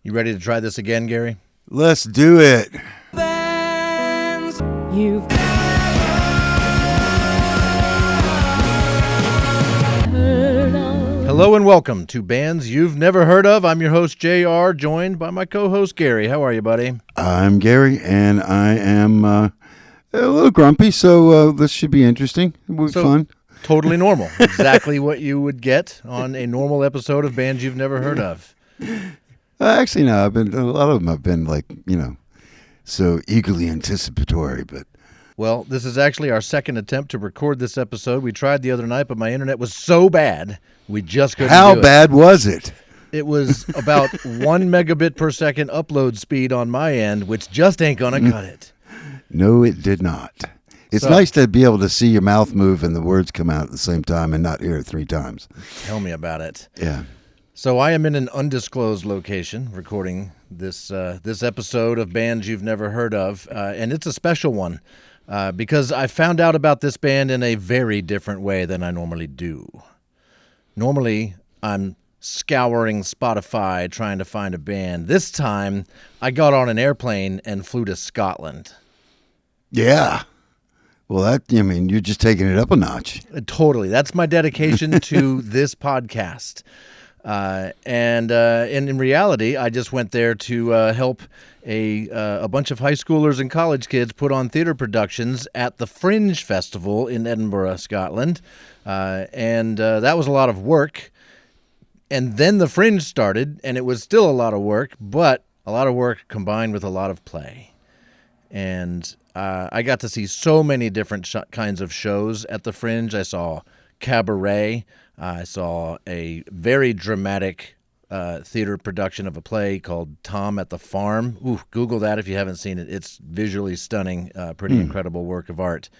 You ready to try this again, Gary? Let's do it. Hello and welcome to Bands You've Never Heard Of. I'm your host, JR, joined by my co-host, Gary. How are you, buddy? I'm Gary, and I am a little grumpy, so this should be interesting. It'll be fun. Totally normal. Exactly what you would get on a normal episode of Bands You've Never Heard Of. Actually, no, a lot of them have been so eagerly anticipatory, but... Well, this is actually our second attempt to record this episode. We tried the other night, but my internet was so bad, we just couldn't do it. How bad was it? It was about 1 megabit per second upload speed on my end, which just ain't going to cut it. No, it did not. It's nice to be able to see your mouth move and the words come out at the same time and not hear it 3 times. Tell me about it. Yeah. So I am in an undisclosed location recording this episode of Bands You've Never Heard Of, and it's a special one because I found out about this band in a very different way than I normally do. Normally, I'm scouring Spotify trying to find a band. This time, I got on an airplane and flew to Scotland. Yeah. Well, you're just taking it up a notch. Totally. That's my dedication to this podcast. And in reality, I just went there to help a bunch of high schoolers and college kids put on theater productions at the Fringe Festival in Edinburgh, Scotland. And that was a lot of work. And then the Fringe started, and it was still a lot of work, but a lot of work combined with a lot of play. And I got to see so many different kinds of shows at the Fringe. I saw cabaret. I saw a very dramatic theater production of a play called Tom at the Farm. Ooh, Google that if you haven't seen it. It's visually stunning, pretty incredible work of art.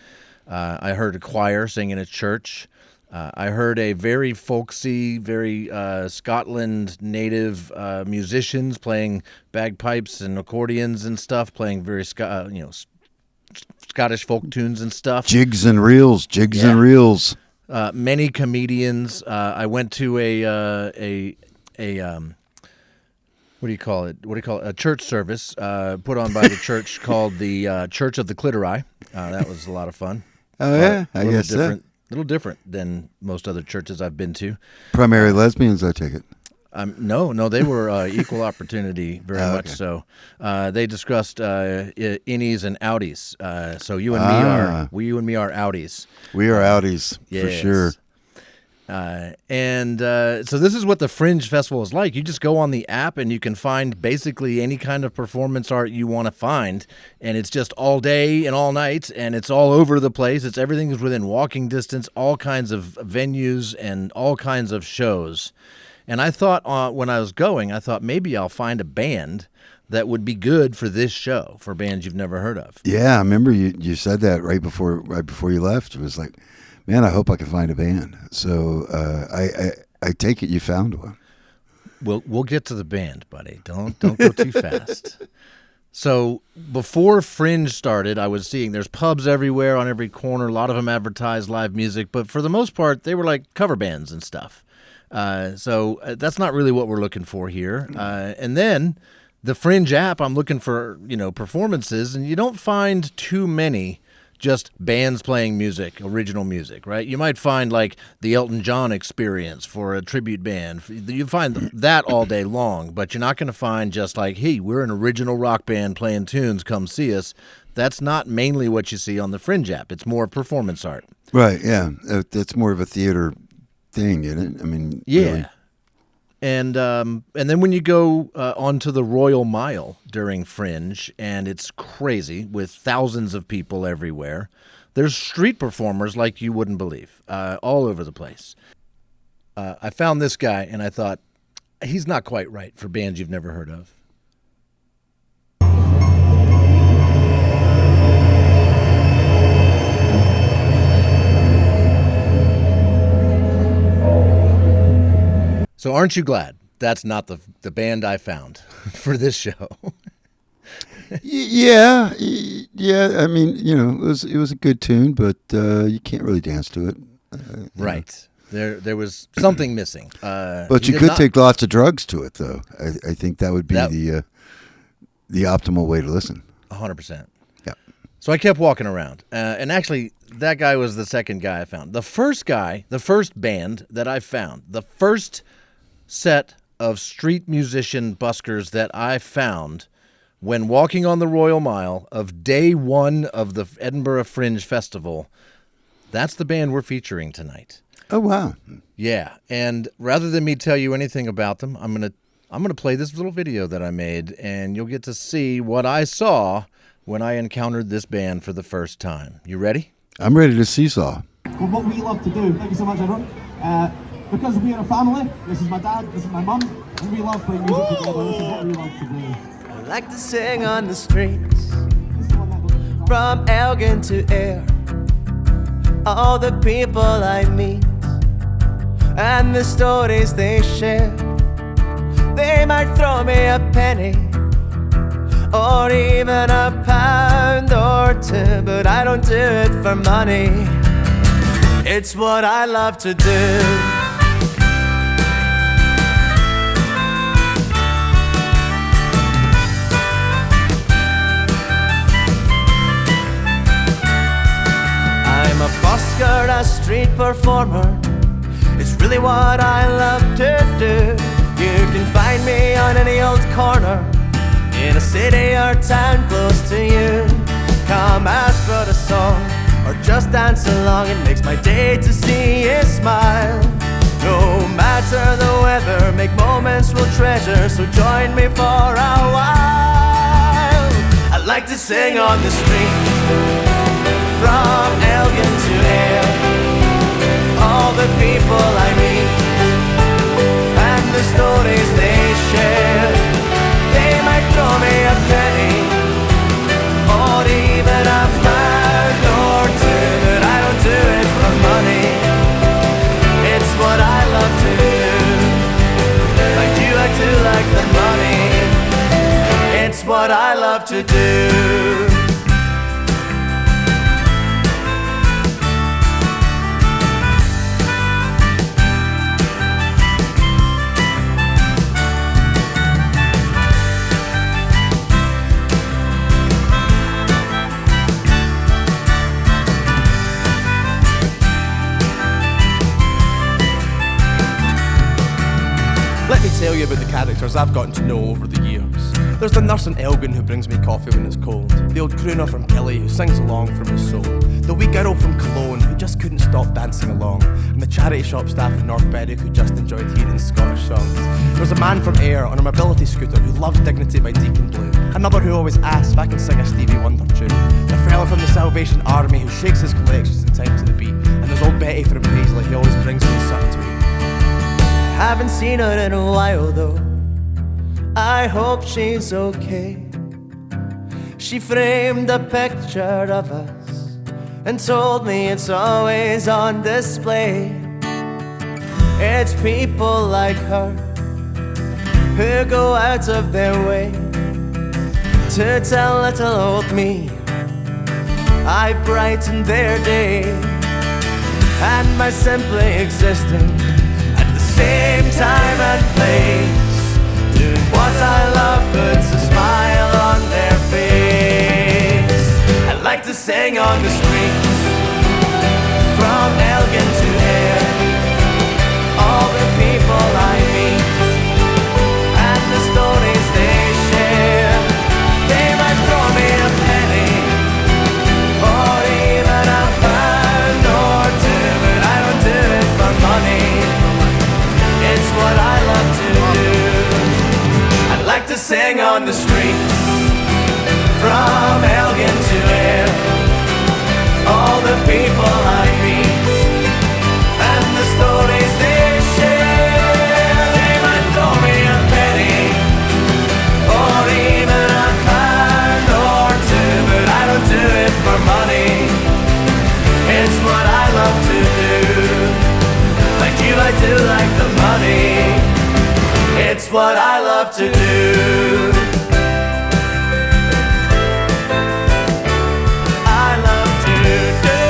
I heard a choir sing in a church. I heard a very folksy, very Scotland native musicians playing bagpipes and accordions and stuff, playing very Scottish folk tunes and stuff. Jigs and reels. Many comedians. I went to a what do you call it? A church service put on by the church called the Church of the Clitori. That was a lot of fun. Oh yeah, I guess so. A little different than most other churches I've been to. Primary lesbians, I take it. No, they were equal opportunity, very much so. They discussed innies and outies. So you and me are outies. We are outies for sure. So this is what the Fringe Festival is like. You just go on the app and you can find basically any kind of performance art you want to find, and it's just all day and all night, and it's all over the place. Everything is within walking distance, all kinds of venues and all kinds of shows. And I thought when I was going, maybe I'll find a band that would be good for this show, for bands you've never heard of. Yeah, I remember you said that right before you left. It was like, man, I hope I can find a band. So I take it you found one. We'll get to the band, buddy. Don't go too fast. So before Fringe started, I was seeing there's pubs everywhere on every corner. A lot of them advertised live music, but for the most part, they were like cover bands and stuff. So that's not really what we're looking for here. And then the Fringe app, I'm looking for, performances, and you don't find too many just bands playing music, original music, right? You might find like the Elton John Experience for a tribute band. You find that all day long, but you're not going to find just like, hey, we're an original rock band playing tunes, come see us. That's not mainly what you see on the Fringe app. It's more performance art. Right, yeah. It's more of a theater thing, isn't it? Yeah. Really. And then when you go onto the Royal Mile during Fringe, and it's crazy with thousands of people everywhere, there's street performers like you wouldn't believe, all over the place. I found this guy, and I thought, he's not quite right for bands you've never heard of. So aren't you glad that's not the band I found for this show? Yeah. I mean, it was a good tune, but you can't really dance to it. Right. There was something missing. But you could take lots of drugs to it, though. I think that would be the optimal way to listen. 100%. Yeah. So I kept walking around, and actually, that guy was the second guy I found. The first band that I found, the first set of street musician buskers that I found when walking on the Royal Mile of day one of the Edinburgh Fringe Festival, that's the band we're featuring tonight. Oh, wow. Yeah, and rather than me tell you anything about them, I'm gonna play this little video that I made, and you'll get to see what I saw when I encountered this band for the first time. You ready? I'm ready to seesaw. Well, what we love to do, thank you so much, everyone. Because we are a family, this is my dad, this is my mum, and we love playing music together. This is what we love to do. I like to sing on the streets, from Elgin to Ayr. All the people I meet, and the stories they share. They might throw me a penny, or even a pound or two, but I don't do it for money. It's what I love to do. I'm a busker, a street performer. It's really what I love to do. You can find me on any old corner, in a city or town close to you. Come ask for a song, or just dance along. It makes my day to see you smile. No matter the weather, make moments we'll treasure. So join me for a while. I like to sing on the street, from Elgin to Ayr. All the people I meet, and the stories they share. They might throw me a penny, or even a pound or two, but I don't do it for money. It's what I love to do. Like you, I do like the money. It's what I love to do. Let me tell you about the characters I've gotten to know over the years. There's the nurse in Elgin who brings me coffee when it's cold. The old crooner from Killie who sings along from his soul. The wee girl from Cologne who just couldn't stop dancing along. And the charity shop staff in North Berwick who just enjoyed hearing Scottish songs. There's a man from Ayr on a mobility scooter who loves Dignity by Deacon Blue. Another who always asks if I can sing a Stevie Wonder tune. The fella from the Salvation Army who shakes his collections in time to the beat. And there's old Betty from Paisley who always brings me something to eat. Haven't seen her in a while though, I hope she's okay. She framed a picture of us and told me it's always on display. It's people like her who go out of their way to tell little old me I brightened their day. And by simply existing same time and place, doing what I love puts a smile on their face. I like to sing on the streets, from Elgin to Ayr. All the people I meet, and the stories they share. They might throw me a penny, or even a pound or two, but I don't do it for money. It's what I love to do. I like to sing on the streets, from Elgin to Ayr. All the people I meet, and the stories they share. They might throw me a penny, or even a pound or two, but I don't do it for money. It's what I love to do. Like you, I do like the money. It's what I love to do. I love to do.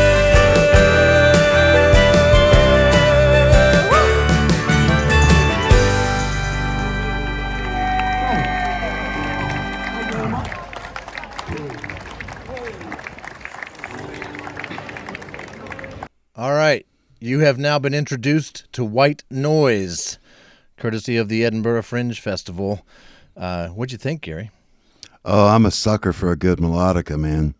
You have now been introduced to White Noise, courtesy of the Edinburgh Fringe Festival. What'd you think, Gary? Oh, I'm a sucker for a good melodica, man.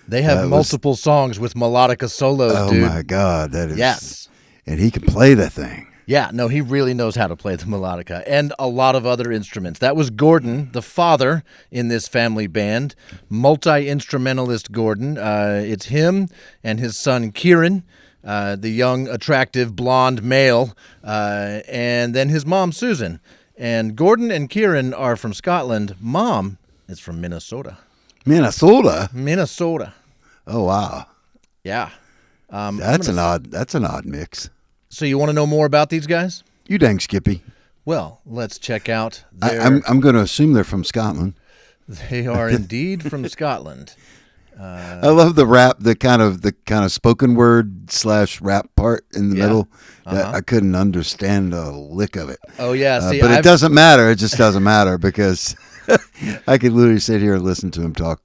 They have multiple songs with melodica solos, dude. Oh, my God. That is. Yes. And he can play that thing. Yeah, no, he really knows how to play the melodica and a lot of other instruments. That was Gordon, the father in this family band, multi-instrumentalist Gordon. It's him and his son Kieran, the young, attractive, blonde male, and then his mom, Susan. And Gordon and Kieran are from Scotland. Mom is from Minnesota. Minnesota? Oh, wow. Yeah. That's an odd mix. So you want to know more about these guys? You dang Skippy. Well, let's check out their... I'm going to assume they're from Scotland. They are indeed from Scotland. I love the rap, the kind of spoken word / rap part in the middle. I couldn't understand a lick of it. Oh yeah, see, but it doesn't matter. It just doesn't matter because I could literally sit here and listen to him talk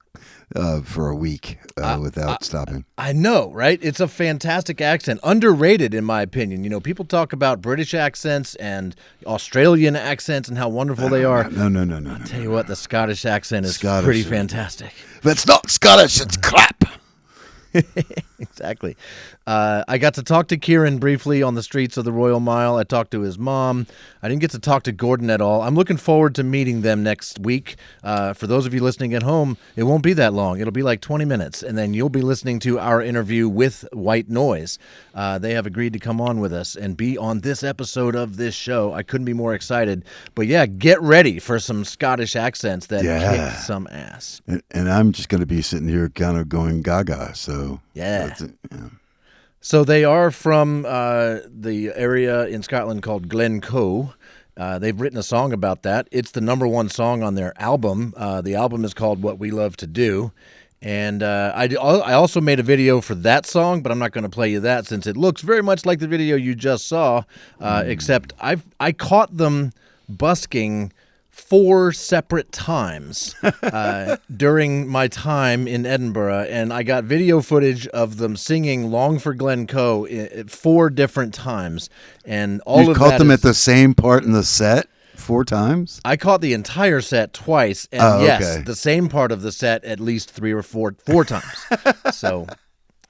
for a week without stopping. I know, right? It's a fantastic accent, underrated in my opinion. You know, people talk about British accents and Australian accents and how wonderful they are. No. I'll tell you what, the Scottish accent is pretty fantastic. If it's not Scottish, it's crap. Exactly. I got to talk to Kieran briefly on the streets of the Royal Mile. I talked to his mom. I didn't get to talk to Gordon at all. I'm looking forward to meeting them next week. For those of you listening at home, it won't be that long. It'll be like 20 minutes, and then you'll be listening to our interview with White Noise. They have agreed to come on with us and be on this episode of this show. I couldn't be more excited. But yeah, get ready for some Scottish accents that kick some ass. And I'm just going to be sitting here kind of going gaga, so... Yeah. So they are from the area in Scotland called Glencoe. They've written a song about that. It's the #1 song on their album. The album is called What We Love to Do. And I also made a video for that song, but I'm not going to play you that since it looks very much like the video you just saw, except I caught them busking 4 separate times during my time in Edinburgh, and I got video footage of them singing Long for Glencoe 4 different times. And you caught them at the same part in the set 4 times? I caught the entire set twice, and yes, the same part of the set at least 3 or 4 times. So...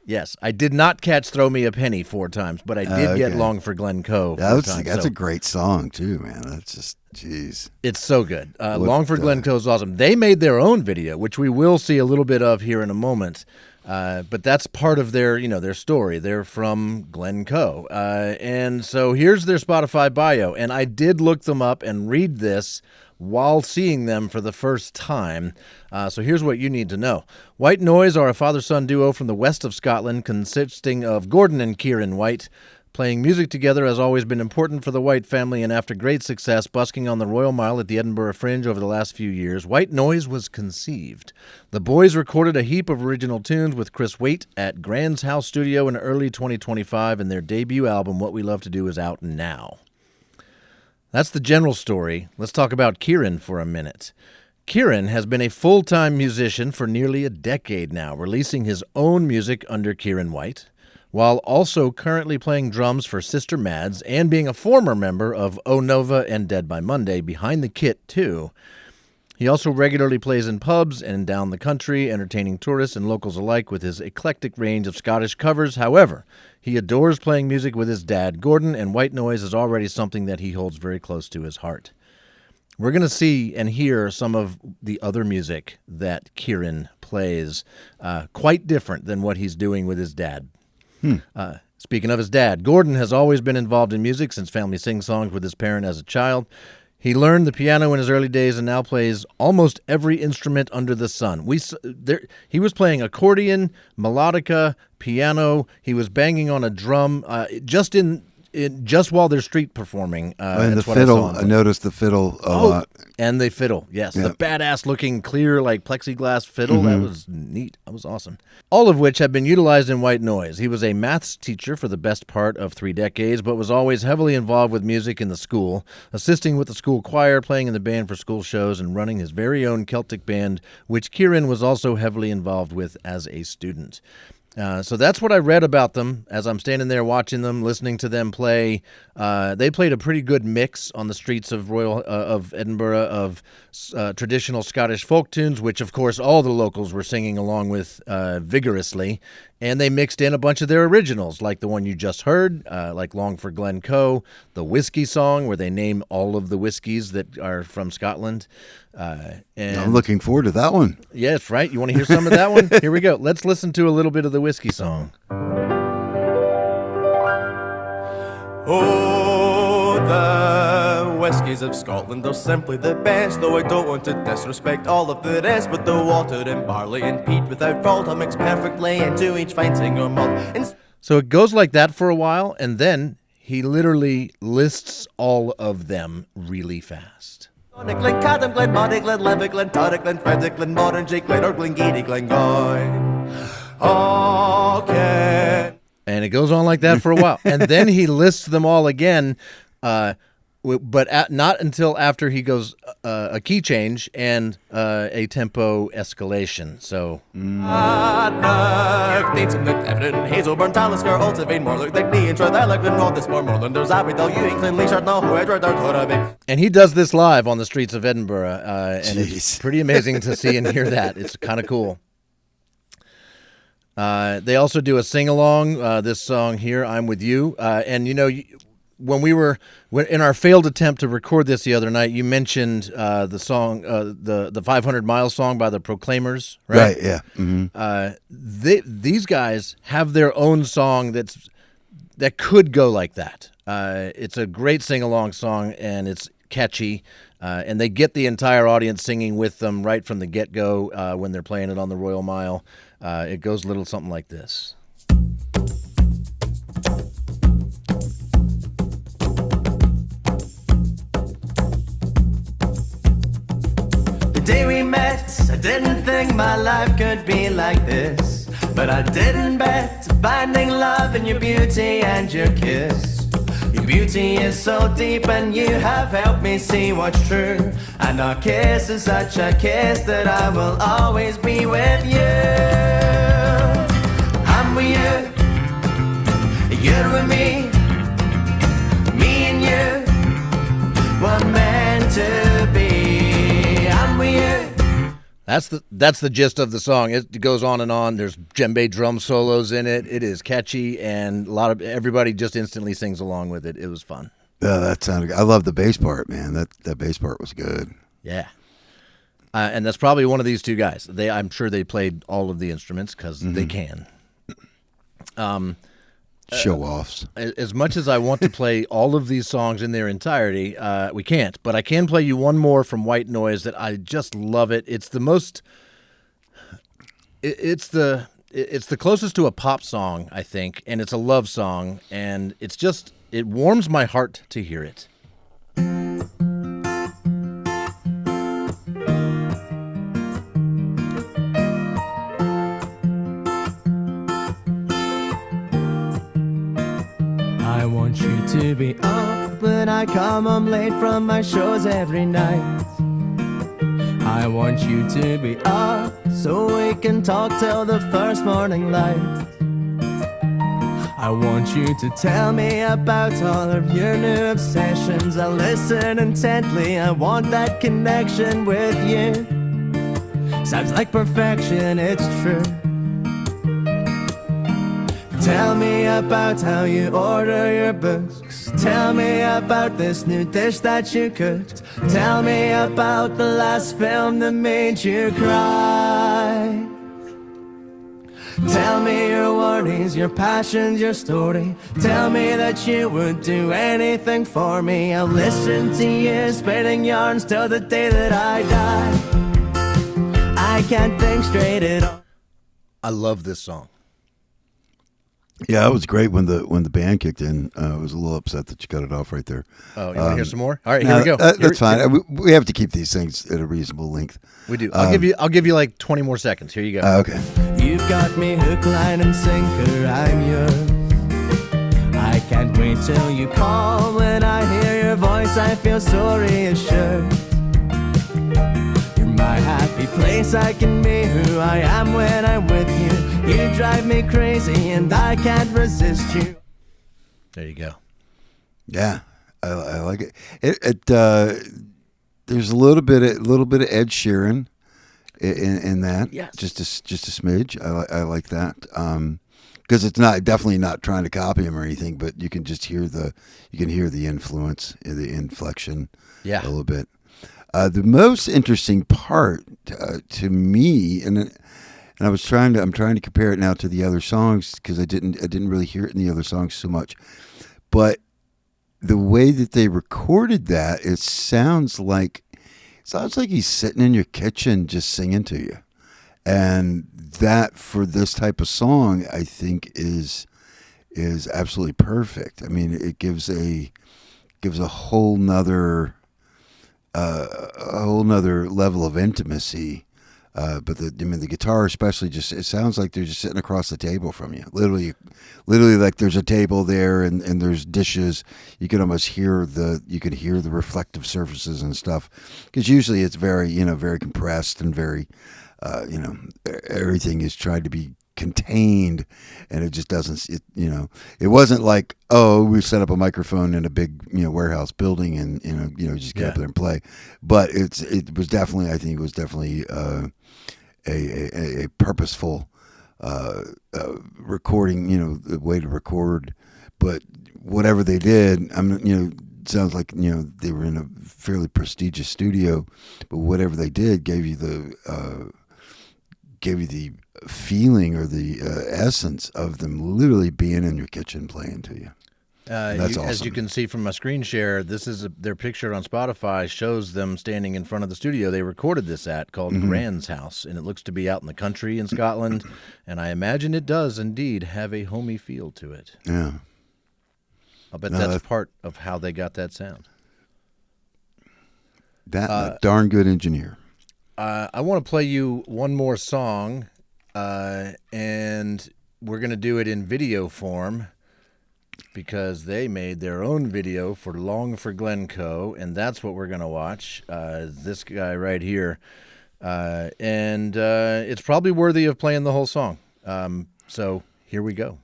yes, I did not catch Throw Me a Penny 4 times, but I did get Long for Glencoe 4 times. That's a great song, too, man. That's just, jeez. It's so good. Long for Glencoe is awesome. They made their own video, which we will see a little bit of here in a moment. But that's part of their story. They're from Glencoe. And so here's their Spotify bio. And I did look them up and read this while seeing them for the first time. So here's what you need to know. White Noise are a father-son duo from the west of Scotland, consisting of Gordon and Kieran Whyte. Playing music together has always been important for the Whyte family, and after great success busking on the Royal Mile at the Edinburgh Fringe over the last few years, White Noise was conceived. The boys recorded a heap of original tunes with Chris Whyte at Grand's House Studio in early 2025, and their debut album, What We Love to Do, is out now. That's the general story. Let's talk about Kieran for a minute. Kieran has been a full-time musician for nearly a decade now, releasing his own music under Kieran Whyte, while also currently playing drums for Sister Mads and being a former member of O Nova and Dead by Monday behind the kit, too. He also regularly plays in pubs and down the country, entertaining tourists and locals alike with his eclectic range of Scottish covers. However, he adores playing music with his dad, Gordon, and White Noise is already something that he holds very close to his heart. We're going to see and hear some of the other music that Kieran plays, quite different than what he's doing with his dad. Speaking of his dad, Gordon has always been involved in music since family sing-songs with his parent as a child. He learned the piano in his early days and now plays almost every instrument under the sun. He was playing accordion, melodica, piano. He was banging on a drum just while they're street performing. And the fiddle, I noticed the fiddle a lot. And the fiddle, yes. Yeah. The badass-looking, clear, like plexiglass fiddle. That was neat. That was awesome. All of which have been utilized in White Noise. He was a maths teacher for the best part of 3 decades, but was always heavily involved with music in the school, assisting with the school choir, playing in the band for school shows, and running his very own Celtic band, which Kieran was also heavily involved with as a student. So that's what I read about them as I'm standing there watching them, listening to them play. They played a pretty good mix on the streets of of Edinburgh of traditional Scottish folk tunes, which of course all the locals were singing along with vigorously. And they mixed in a bunch of their originals, like the one you just heard, like Long for Glencoe, the whiskey song, where they name all of the whiskeys that are from Scotland. And I'm looking forward to that one. yes, right? You want to hear some of that one? Here we go. Let's listen to a little bit of the whiskey song. Oh, the whiskies of Scotland are simply the best, though I don't want to disrespect all of the rest. But the water and barley and peat without fault are mixed perfectly into each fine single malt. So it goes like that for a while, and then he literally lists all of them really fast. Glen Cadam, Glen Muddy, Glen Levick, Glen Turrick, Glen Frederick, Glen Morangy, Glen or Glen Geary, Glen Goyne. Okay. And it goes on like that for a while. And then he lists them all again, but not until after he goes a key change and a tempo escalation. So... And he does this live on the streets of Edinburgh, and it's pretty amazing to see and hear that. It's kind of cool. They also do a sing-along, this song here, I'm With You. And, you know, when we were in our failed attempt to record this the other night, you mentioned the song, the 500 Miles song by the Proclaimers, right? Right, yeah. Mm-hmm. These guys have their own song that could go like that. It's a great sing-along song, and it's catchy. And they get the entire audience singing with them right from the get-go when they're playing it on the Royal Mile. It goes a little something like this. The day we met, I didn't think my life could be like this. But I didn't bet finding love in your beauty and your kiss. Your beauty is so deep and you have helped me see what's true. And our kiss is such a kiss that I will always be with you. I'm with you, you're with me. Me and you were meant to be. I'm with you. That's the gist of the song. It goes on and on. There's djembe drum solos in it. It is catchy, and everybody just instantly sings along with it. It was fun. Yeah, that sounded good. I love the bass part, man. That bass part was good. Yeah. And that's probably one of these two guys. I'm sure they played all of the instruments because they can. Show-offs. As much as I want to play all of these songs in their entirety, we can't. But I can play you one more from White Noise that I just love it. It's the most. It's the closest to a pop song, I think, and it's a love song, and it warms my heart to hear it. I want you to be up when I come home late from my shows every night. I want you to be up so we can talk till the first morning light. I want you to tell me about all of your new obsessions. I'll listen intently, I want that connection with you. Sounds like perfection, it's true. Tell me about how you order your books. Tell me about this new dish that you cooked. Tell me about the last film that made you cry. Tell me your worries, your passions, your story. Tell me that you would do anything for me. I'll listen to you spinning yarns till the day that I die. I can't think straight at all. I love this song. Yeah, it was great when the band kicked in. I was a little upset that you cut it off right there. Oh, you want to hear some more? All right, here we go. That's fine. We have to keep these things at a reasonable length. We do. I'll give you like 20 more seconds. Here you go. Okay. You've got me hook, line, and sinker. I'm yours. I can't wait till you call. When I hear your voice, I feel so reassured. You're my happy place. I can be who I am when I'm with you. You You drive me crazy and I can't resist you. There you go. Yeah, I like it. There's a little bit of Ed Sheeran in that. Yes. Just a smidge. I like that. Because it's definitely not trying to copy him or anything, but you can just hear the influence, the inflection, Yeah. a little bit. The most interesting part to me, and I'm trying to compare it now to the other songs because I didn't really hear it in the other songs so much, but the way that they recorded that, it sounds like he's sitting in your kitchen just singing to you. And that, for this type of song, I think is absolutely perfect. I mean, it gives a whole nother level of intimacy. But the guitar especially, it sounds like they're just sitting across the table from you. Literally like there's a table there and there's dishes. You can almost hear the reflective surfaces and stuff. Because usually it's very, very compressed and very, everything is tried to be contained, and it just doesn't. It wasn't like, oh, we set up a microphone in a big warehouse building and just get up there and play. But it was definitely, I think it was definitely a purposeful recording, the way to record. But whatever they did, sounds like they were in a fairly prestigious studio, but whatever they did gave you the feeling or the essence of them literally being in your kitchen playing to you. That's awesome. As you can see from my screen share, this is their picture on Spotify shows them standing in front of the studio they recorded this at, called Grand's House, and it looks to be out in the country in Scotland, and I imagine it does indeed have a homey feel to it. Yeah. I'll bet that's part of how they got that sound. That darn good engineer. I want to play you one more song, and we're going to do it in video form because they made their own video for Long for Glencoe, and that's what we're going to watch, this guy right here. And it's probably worthy of playing the whole song. So here we go.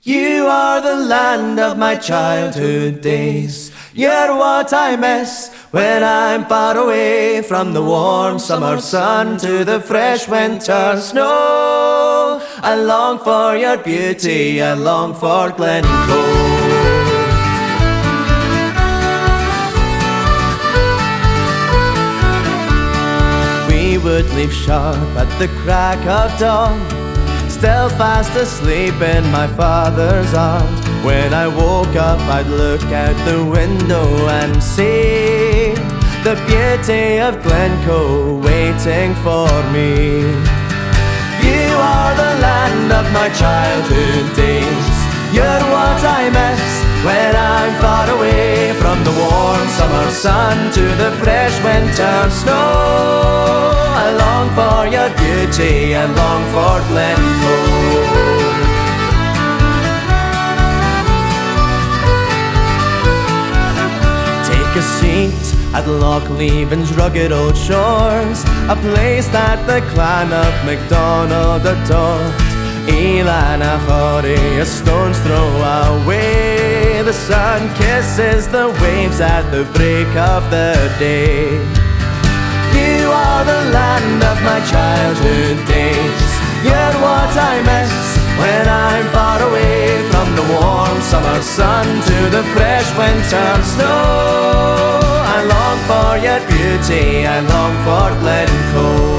You are the land of my childhood days. You're what I miss when I'm far away from the warm summer sun to the fresh winter snow. I long for your beauty, I long for Glencoe. We would leave sharp at the crack of dawn, still fast asleep in my father's arms. When I woke up, I'd look out the window and see the beauty of Glencoe waiting for me. You are the land of my childhood days. You're what I miss when I'm far away from the warm summer sun to the fresh winter snow. I long for your beauty, I long for Glencoe. Take a seat at Loch Leven's rugged old shores, a place that the clan of MacDonald adored. Elanachori, a stone's throw away, the sun kisses the waves at the break of the day. You are the land of my childhood days. You're what I miss when I'm far away from the warm summer sun to the fresh winter snow. I long for your beauty, I long for Glencoe.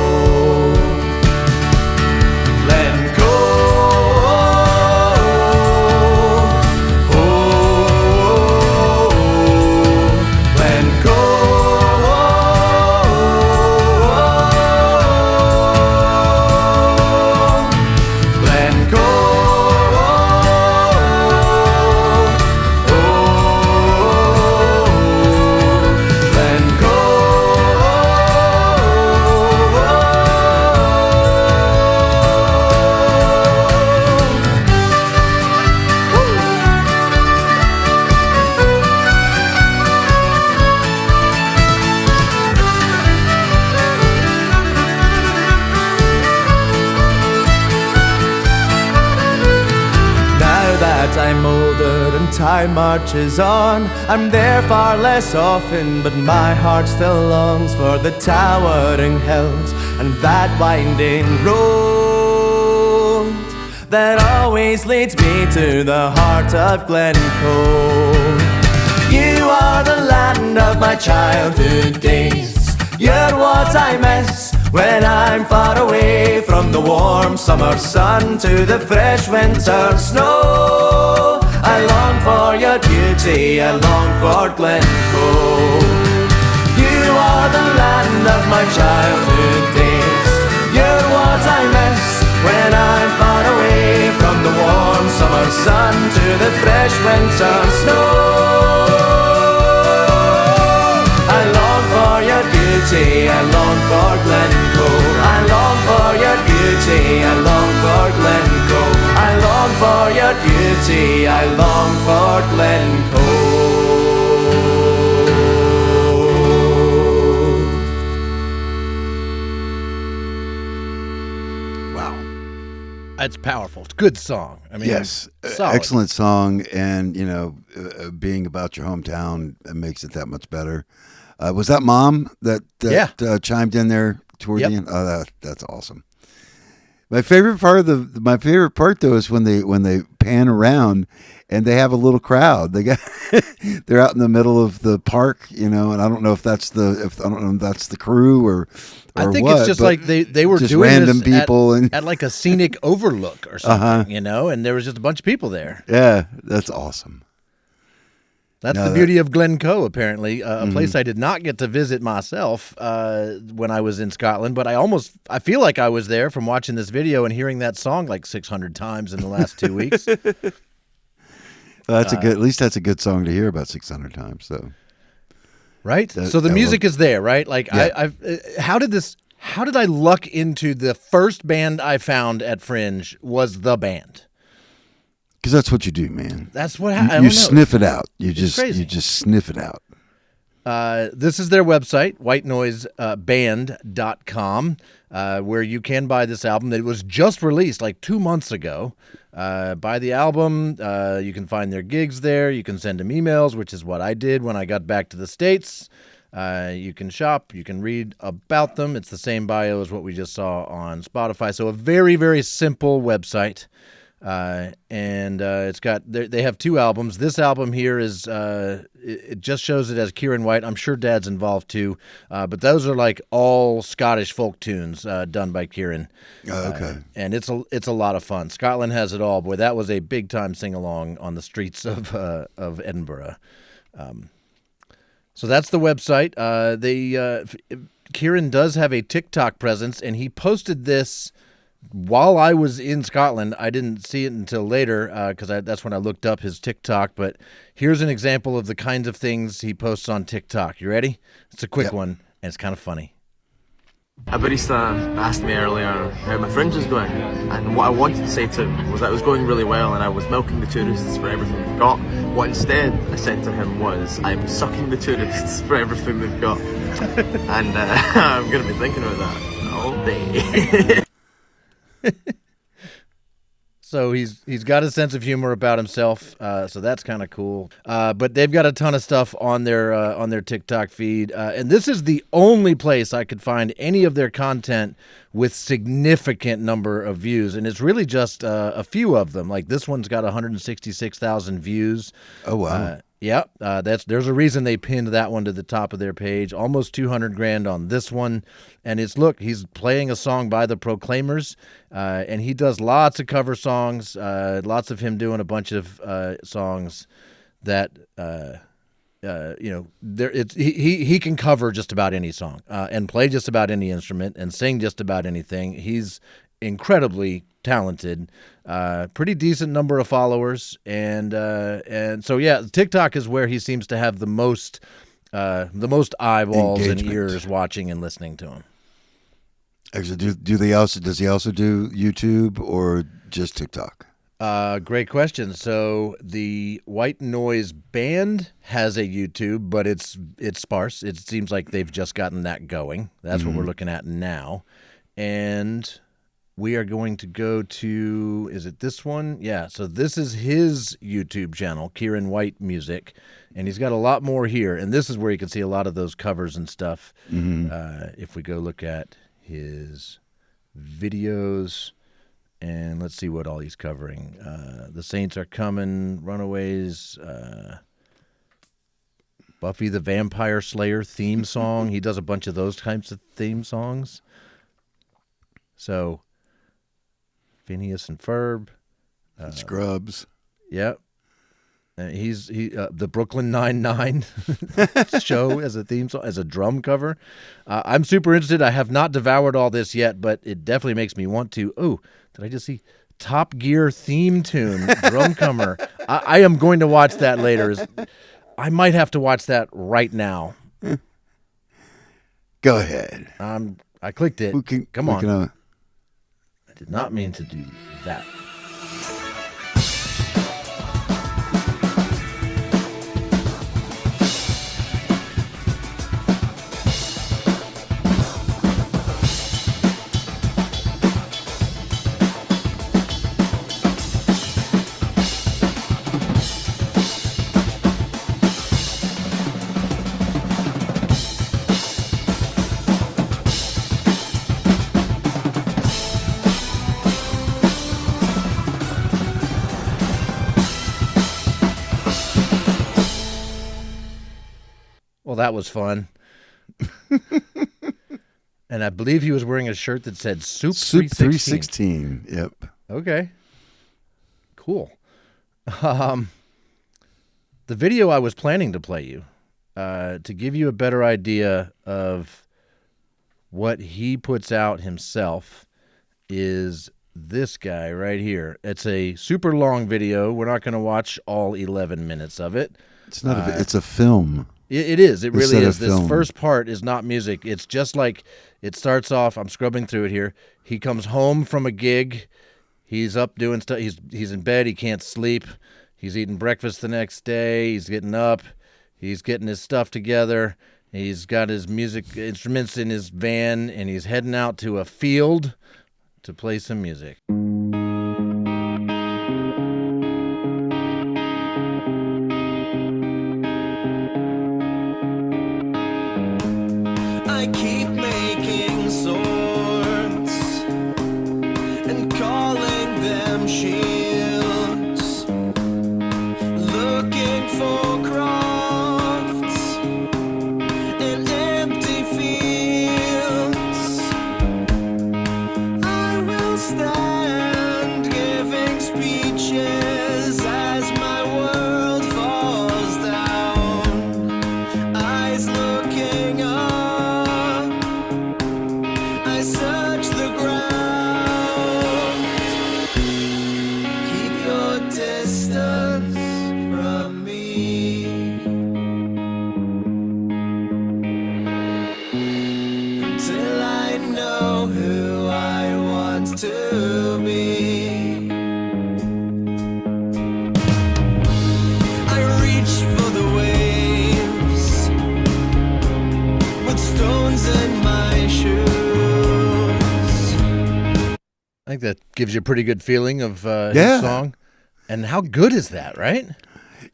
and time marches on. I'm there far less often, but my heart still longs for the towering hills and that winding road that always leads me to the heart of Glencoe. You are the land of my childhood days. You're what I miss when I'm far away from the warm summer sun to the fresh winter snow. I long for your beauty, I long for Glencoe. You are the land of my childhood days. You're what I miss when I'm far away from the warm summer sun to the fresh winter snow. I long for your beauty, I long for Glencoe. I long for your beauty, I long for Glencoe. I long for your beauty, I long for Glencoe. Wow. It's powerful. It's a good song. I mean, Yes, solid. excellent song, and being about your hometown makes it that much better. Was that Mom that chimed in there toward Yep. the end? Oh, that's awesome. My favorite part though is when they pan around and they have a little crowd. They're out in the middle of the park, and I don't know if that's the crew or I think what, it's just but like they were just doing random this people at like a scenic overlook or something, and there was just a bunch of people there. Yeah, that's awesome. That's the beauty of Glencoe, apparently, a place I did not get to visit myself when I was in Scotland, but I feel like I was there from watching this video and hearing that song like 600 times in the last 2 weeks. Well, at least that's a good song to hear about 600 times, though. Right? So the music is there, right? Like, Yeah. how did I luck into the first band I found at Fringe was the band? Because that's what you do, man. That's what You, I don't you know. sniff it out. You crazy. just sniff it out. This is their website, whitenoiseband.com, where you can buy this album that was just released like 2 months ago. Buy the album. You can find their gigs there. You can send them emails, which is what I did when I got back to the States. You can shop. You can read about them. It's the same bio as what we just saw on Spotify. So a very, very simple website. And it's got they have 2 albums. This album here is it just shows it as Kieran Whyte. I'm sure Dad's involved too, but those are like all Scottish folk tunes done by Kieran. Okay. And it's a lot of fun. Scotland has it all. Boy, that was a big time sing along on the streets of Edinburgh. So that's the website. Kieran does have a TikTok presence, and he posted this while I was in Scotland. I didn't see it until later because that's when I looked up his TikTok. But here's an example of the kinds of things he posts on TikTok. You ready? It's a quick one, and it's kind of funny. A barista asked me earlier how my fringe is going, and what I wanted to say to him was that it was going really well and I was milking the tourists for everything they've got. What instead I said to him was, I'm sucking the tourists for everything they've got. And I'm going to be thinking about that all day. So he's got a sense of humor about himself, so that's kind of cool. But they've got a ton of stuff on their TikTok feed, and this is the only place I could find any of their content with significant number of views, and it's really just a few of them. Like this one's got 166,000 views. Oh wow. There's a reason they pinned that one to the top of their page. Almost 200 grand on this one, and he's playing a song by the Proclaimers, and he does lots of cover songs. Lots of him doing a bunch of songs that he can cover just about any song and play just about any instrument and sing just about anything. He's incredibly talented, pretty decent number of followers, and so yeah, TikTok is where he seems to have the most eyeballs and ears watching and listening to him. Actually, does he also do YouTube or just TikTok? Great question. So the White Noise Band has a YouTube, but it's sparse. It seems like they've just gotten that going. That's what we're looking at now. And we are going to go to, is it this one? Yeah, so this is his YouTube channel, Kieran Whyte Music, and he's got a lot more here, and this is where you can see a lot of those covers and stuff. If we go look at his videos, and let's see what all he's covering. The Saints Are Coming, Runaways, Buffy the Vampire Slayer theme song. He does a bunch of those types of theme songs. So, Phineas and Ferb, Scrubs. Yep. He's the Brooklyn Nine-Nine show as a theme song, as a drum cover. I'm super interested. I have not devoured all this yet, but it definitely makes me want to. Oh, did I just see Top Gear theme tune drum cover? I am going to watch that later. I might have to watch that right now. Go ahead. I clicked it. Come on. I did not mean to do that. Well, that was fun. And I believe he was wearing a shirt that said Soup 316. Yep. Okay. Cool. The video I was planning to play you, to give you a better idea of what he puts out himself, is this guy right here. It's a super long video. We're not going to watch all 11 minutes of it. It's not. It's a film. It is. It really is. This film. first part is not music. It's just like it starts off. I'm scrubbing through it here. He comes home from a gig. He's up doing stuff. He's in bed. He can't sleep. He's eating breakfast the next day. He's getting up. He's getting his stuff together. He's got his music instruments in his van, and he's heading out to a field to play some music. I keep making swords and calling them shields, looking for crafts and empty fields. I will stand giving speeches as my world falls down, eyes looking up. I search the ground. Keep your distance from me until I know who I want to be. I reach for the waves with stones in my shoes. I think that gives you a pretty good feeling of Yeah. his song. And how good is that, right?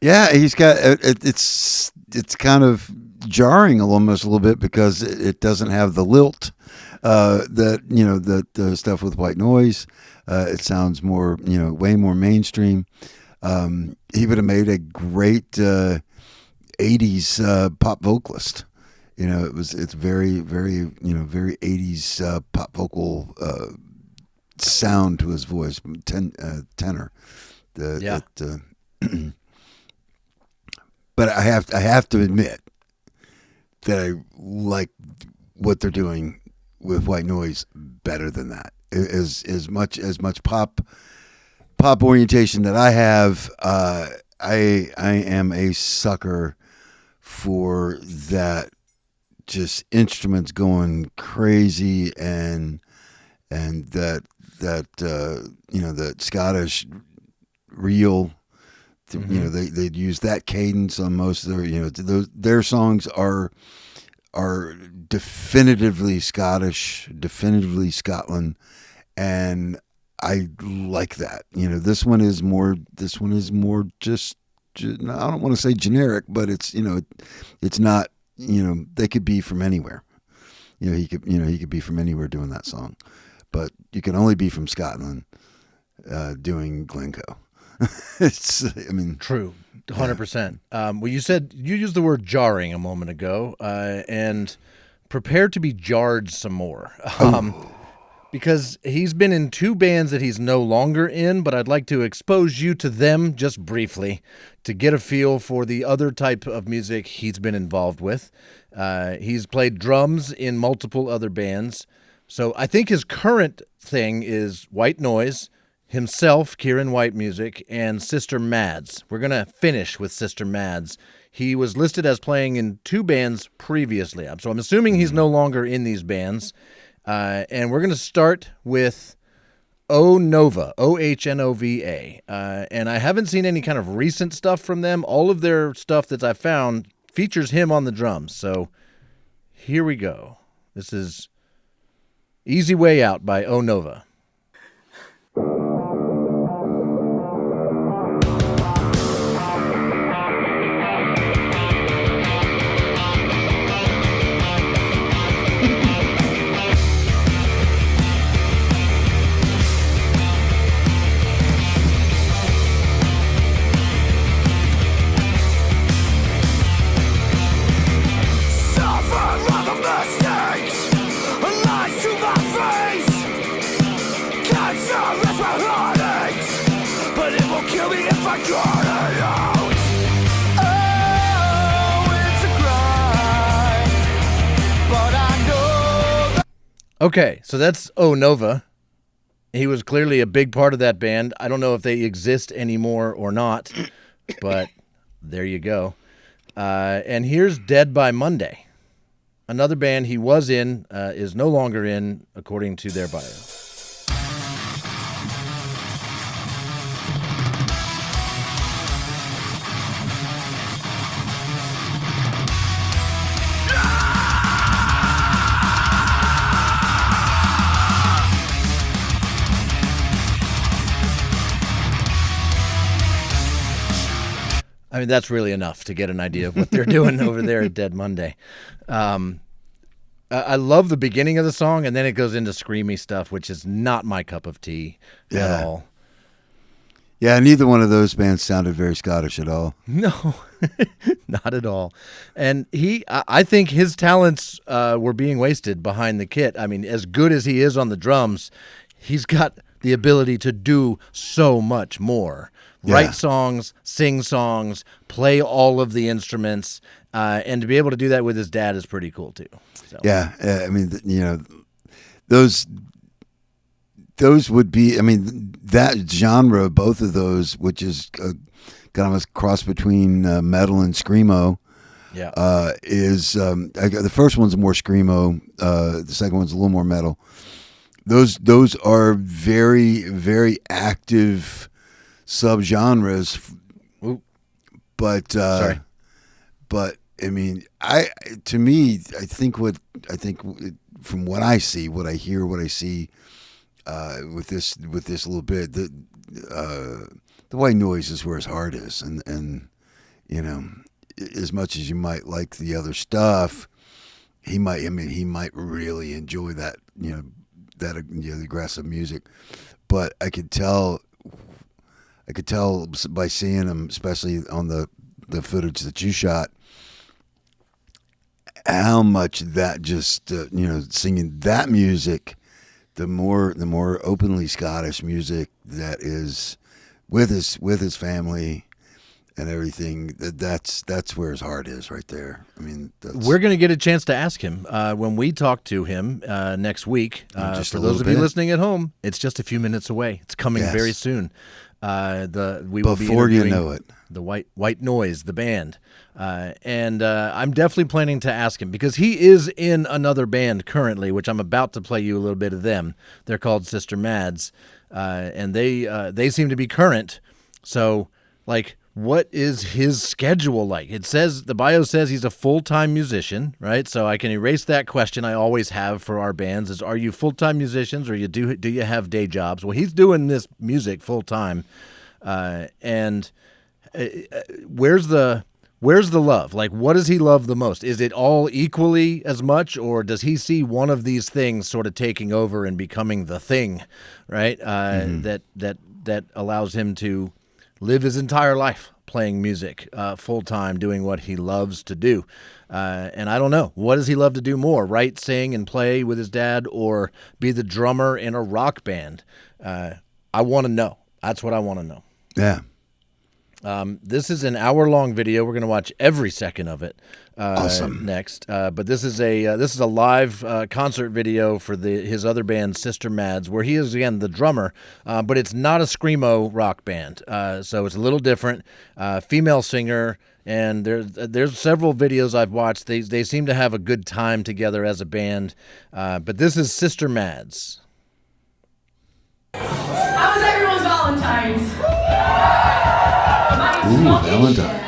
Yeah, he's got it's kind of jarring almost a little bit because it doesn't have the lilt that the stuff with White Noise. It sounds more way more mainstream. He would have made a great 80s pop vocalist. It's very very very 80s pop vocal sound to his voice, tenor. Yeah. But I have to admit that I like what they're doing with White Noise better than that. As much pop orientation that I have, I am a sucker for that, just instruments going crazy and that Scottish reel. They'd use that cadence on most of their, their songs are definitively Scottish, definitively Scotland, and I like that. This one is more. This one is more just. I don't want to say generic, but it's it's not. They could be from anywhere. He could be from anywhere doing that song, but you can only be from Scotland doing Glencoe. True, 100%. Well, you used the word jarring a moment ago, and prepare to be jarred some more. Because he's been in 2 bands that he's no longer in, but I'd like to expose you to them just briefly to get a feel for the other type of music he's been involved with. He's played drums in multiple other bands. So I think his current thing is White Noise, himself, Kieran Whyte Music, and Sister Mads. We're going to finish with Sister Mads. He was listed as playing in 2 bands previously. So I'm assuming he's no longer in these bands. And we're going to start with Ohnova, Ohnova. And I haven't seen any kind of recent stuff from them. All of their stuff that I found features him on the drums. So here we go. This is Easy Way Out by Ohnova. Okay, so that's Ohnova. He was clearly a big part of that band. I don't know if they exist anymore or not, but there you go. And here's Dead by Monday. Another band he was in, is no longer in, according to their bio. I mean, that's really enough to get an idea of what they're doing over there at Dead Monday. I love the beginning of the song, and then it goes into screamy stuff, which is not my cup of tea at all. Yeah, neither one of those bands sounded very Scottish at all. No, not at all. And I think his talents were being wasted behind the kit. I mean, as good as he is on the drums, he's got the ability to do so much more. Write songs, sing songs, play all of the instruments, and to be able to do that with his dad is pretty cool too. So. Yeah, I mean, those would be. I mean, that genre, both of those, which is kind of a cross between metal and screamo. Yeah, is the first one's more screamo. The second one's a little more metal. Those are very, very active subgenres, but I mean, I think from what I see, what I hear, what I see with this little bit, the White Noise is where his heart is, and as much as you might like the other stuff, he might really enjoy that the aggressive music, but I could tell by seeing him, especially on the footage that you shot, how much that just singing that music, the more openly Scottish music that is with his family and everything, that's where his heart is right there. I mean, we're going to get a chance to ask him when we talk to him next week. For those of you listening at home, it's just a few minutes away. It's coming very soon. We will be interviewing the White Noise, the band, and I'm definitely planning to ask him because he is in another band currently, which I'm about to play you a little bit of them. They're called Sister Mads, and they seem to be current. So, like, what is his schedule like? It says, the bio says he's a full-time musician, right? So I can erase that question I always have for our bands is, are you full-time musicians, or do you have day jobs? Well, he's doing this music full-time. And where's the love? Like, what does he love the most? Is it all equally as much, or does he see one of these things sort of taking over and becoming the thing, right? That allows him to live his entire life playing music full time, doing what he loves to do. And I don't know, what does he love to do more? Write, sing, and play with his dad, or be the drummer in a rock band? I want to know. That's what I want to know. Yeah. This is an hour-long video. We're going to watch every second of it Awesome. next. But this is a live concert video for his other band, Sister Mads, where he is, again, the drummer. But it's not a screamo rock band, so it's a little different. Female singer, and there's several videos I've watched. They seem to have a good time together as a band. But this is Sister Mads. How was everyone's Valentine's? Ooh, Valentine's.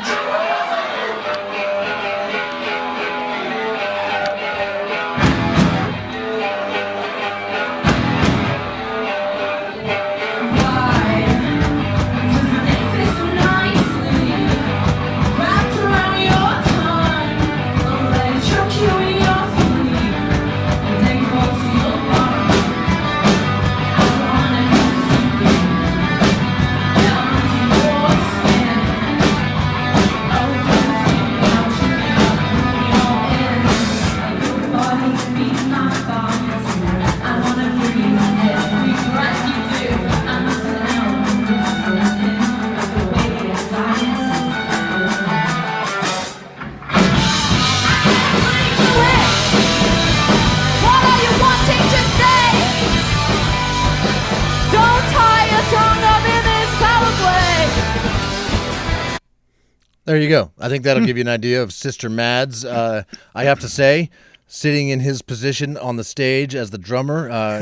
There you go. I think that'll give you an idea of Sister Mads. I have to say, sitting in his position on the stage as the drummer,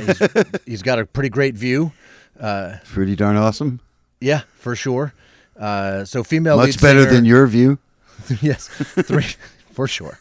he's got a pretty great view. Pretty darn awesome. Yeah, for sure. So female Much lead better singer, than your view. yes, three for sure.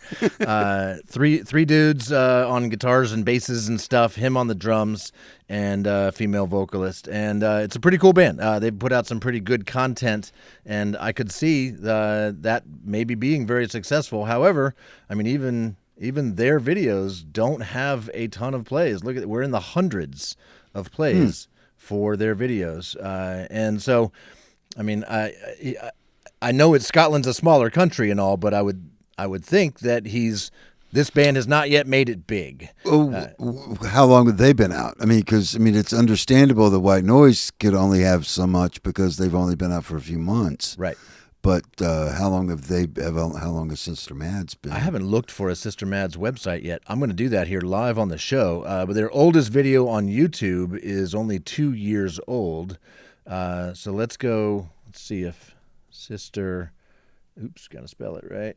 Three dudes on guitars and basses and stuff. Him on the drums, and female vocalist. And it's a pretty cool band. They put out some pretty good content, and I could see that maybe being very successful. However, I mean, even their videos don't have a ton of plays. Look at, we're in the hundreds of plays for their videos, and so, I mean, I know Scotland's a smaller country and all, but I would think that this band has not yet made it big. How long have they been out? I mean, because it's understandable that White Noise could only have so much because they've only been out for a few months. Right. But how long how long has Sister Mads been? I haven't looked for a Sister Mads website yet. I'm going to do that here live on the show. But their oldest video on YouTube is only 2 years old. So let's go. Let's see if Sister. Oops, got to spell it right.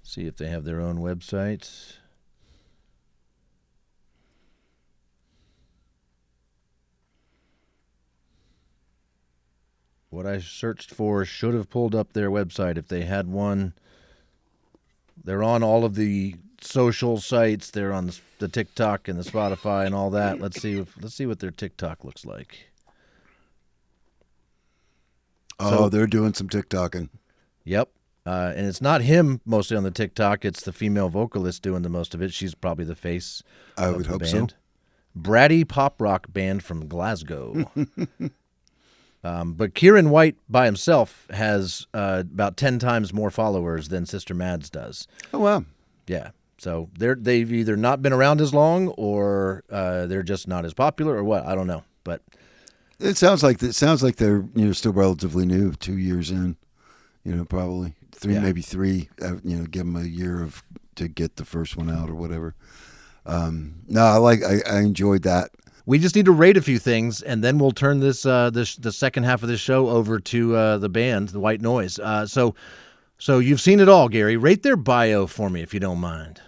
See if they have their own website. What I searched for should have pulled up their website if they had one. They're on all of the social sites. They're on the TikTok and the Spotify and all that. Let's see what their TikTok looks like. Oh, they're doing some TikToking. Yep. And it's not him mostly on the TikTok. It's the female vocalist doing the most of it. She's probably the face I of would the hope band. so. Bratty pop rock band from Glasgow. But Kieran Whyte by himself has about 10 times more followers than Sister Mads does. Oh, wow. Yeah. So they've either not been around as long, or they're just not as popular, or what. I don't know. But It sounds like they're still relatively new, 2 years in, probably maybe three. Give them a year to get the first one out or whatever. No, I enjoyed that. we just need to rate a few things, and then we'll turn the second half of this show over to the band, the Whyte Noise. So you've seen it all, Gary. Rate their bio for me, if you don't mind.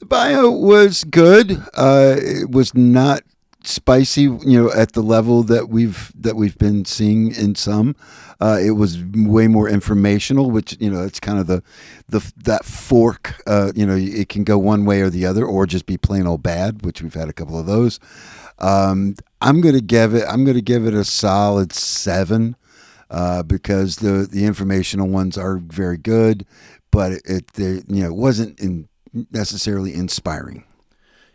The bio was good. It was not spicy, at the level that we've been seeing in some. It was way more informational, which it's kind of that fork. It can go one way or the other, or just be plain old bad, which we've had a couple of those. I'm gonna give it a solid 7 because the informational ones are very good, but it wasn't necessarily inspiring.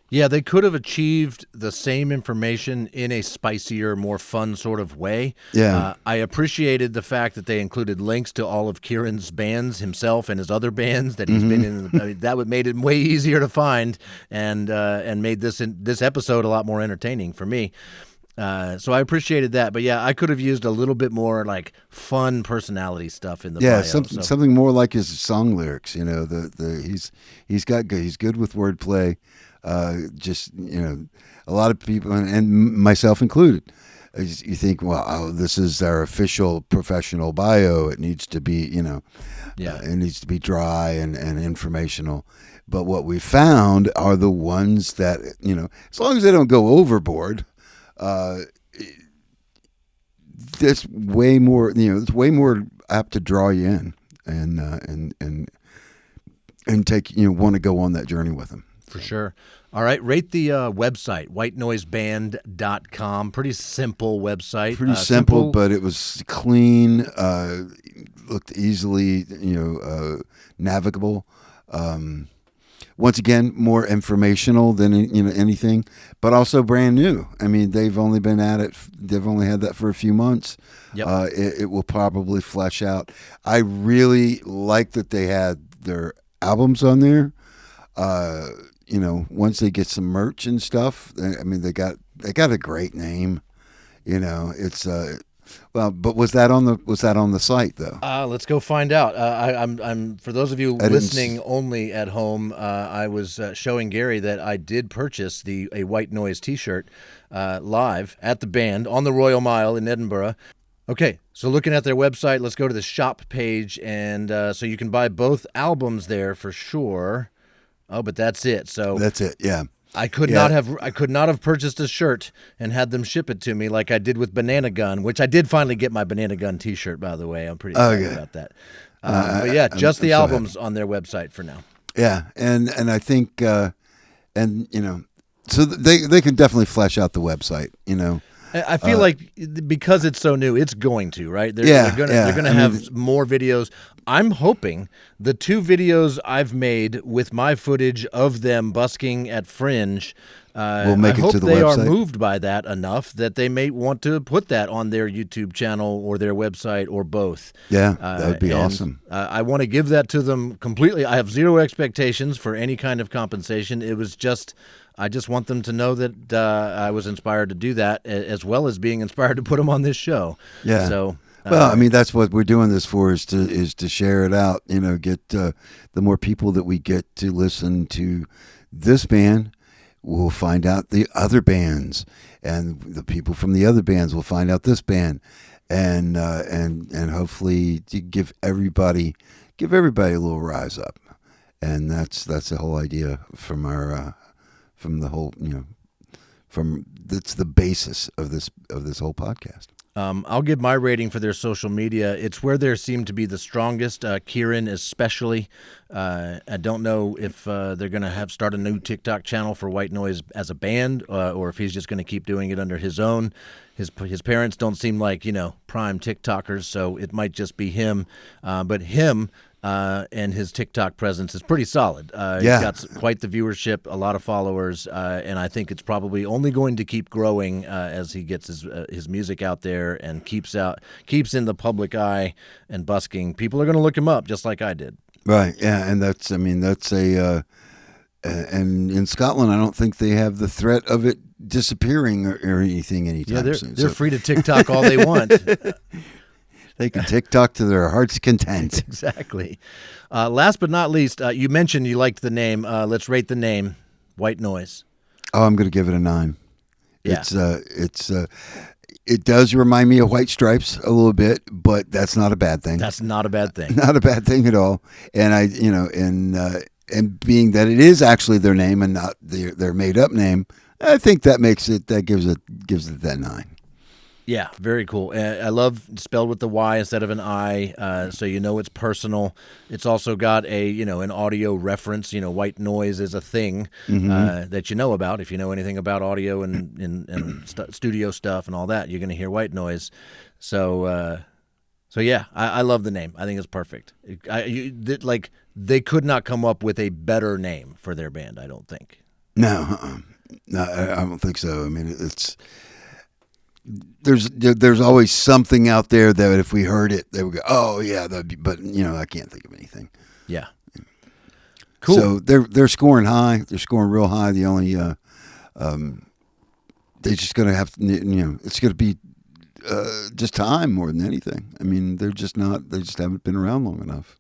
Yeah, they could have achieved the same information in a spicier, more fun sort of way. Yeah. I appreciated the fact that they included links to all of Kieran's bands, himself and his other bands that he's been in. I mean, that made it way easier to find and made this episode a lot more entertaining for me. So I appreciated that, but yeah, I could have used a little bit more like fun personality stuff in the bio. Something more like his song lyrics. He's good with wordplay. Just a lot of people, and myself included, you think, well, this is our official professional bio. It needs to be, it needs to be dry and informational. But what we found are the ones that, as long as they don't go overboard, it's way more, it's way more apt to draw you in and take, want to go on that journey with them. For sure. All right, rate the website, whitenoiseband.com. Pretty simple website. Pretty simple, but it was clean, looked easily, navigable. Once again, more informational than anything, but also brand new. I mean, they've only been at it. They've only had that for a few months. Yep. It will probably flesh out. I really like that they had their albums on there. Once they get some merch and stuff, I mean, they got a great name. It's but was that on the site though? Let's go find out. I'm for those of you listening only at home. I was showing Gary that I did purchase a White Noise T-shirt live at the band on the Royal Mile in Edinburgh. Okay, so looking at their website, let's go to the shop page, and so you can buy both albums there for sure. Oh, but that's it. So that's it. Yeah. I could not have purchased a shirt and had them ship it to me like I did with Banana Gun, which I did finally get my Banana Gun T-shirt, by the way. I'm pretty excited about that. But yeah, just the albums on their website for now. Yeah, and I think so they can definitely flesh out the website. I feel like because it's so new, it's going to, right? They're going to have more videos. I'm hoping the 2 videos I've made with my footage of them busking at Fringe, will make it to the they website. Are moved by that enough that they may want to put that on their YouTube channel or their website or both. Yeah, that would be awesome. I want to give that to them completely. I have zero expectations for any kind of compensation. It was just... I just want them to know that I was inspired to do that, as well as being inspired to put them on this show. Yeah. So, well, I mean, that's what we're doing this for, is to share it out. Get the more people that we get to listen to this band, we'll find out the other bands, and the people from the other bands will find out this band, and hopefully to give everybody a little rise up, and that's the whole idea from our. From the whole, that's the basis of this whole podcast. I'll give my rating for their social media. It's where they seem to be the strongest. Kieran especially. I don't know if they're going to start a new TikTok channel for White Noise as a band, or if he's just going to keep doing it under his own. His parents don't seem like prime TikTokers, so it might just be him. But him. And his TikTok presence is pretty solid. He's got quite the viewership, a lot of followers, and I think it's probably only going to keep growing as he gets his music out there and keeps in the public eye and busking. People are going to look him up just like I did. Right. Yeah, and that's a and in Scotland, I don't think they have the threat of it disappearing or anything anytime soon. They're free to TikTok all they want. They can TikTok to their heart's content. Exactly. Last but not least, you mentioned you liked the name. Let's rate the name, White Noise. Oh, I'm going to give it a 9. Yeah. It does remind me of White Stripes a little bit, but that's not a bad thing. That's not a bad thing. Not a bad thing at all. And and being that it is actually their name and not their made up name, I think that makes it. That gives it that 9. Yeah, very cool. I love spelled with the Y instead of an I, so you know it's personal. It's also got an audio reference. White noise is a thing that you know about. If you know anything about audio and studio stuff and all that, you're going to hear white noise. So yeah, I love the name. I think it's perfect. They could not come up with a better name for their band, I don't think. No, no, I don't think so. I mean, it's. There's always something out there that if we heard it, they would go, oh yeah, but I can't think of anything. Yeah. Cool. So they're scoring high. They're scoring real high. The only they're just gonna have to, it's gonna be just time more than anything. I mean, they just haven't been around long enough.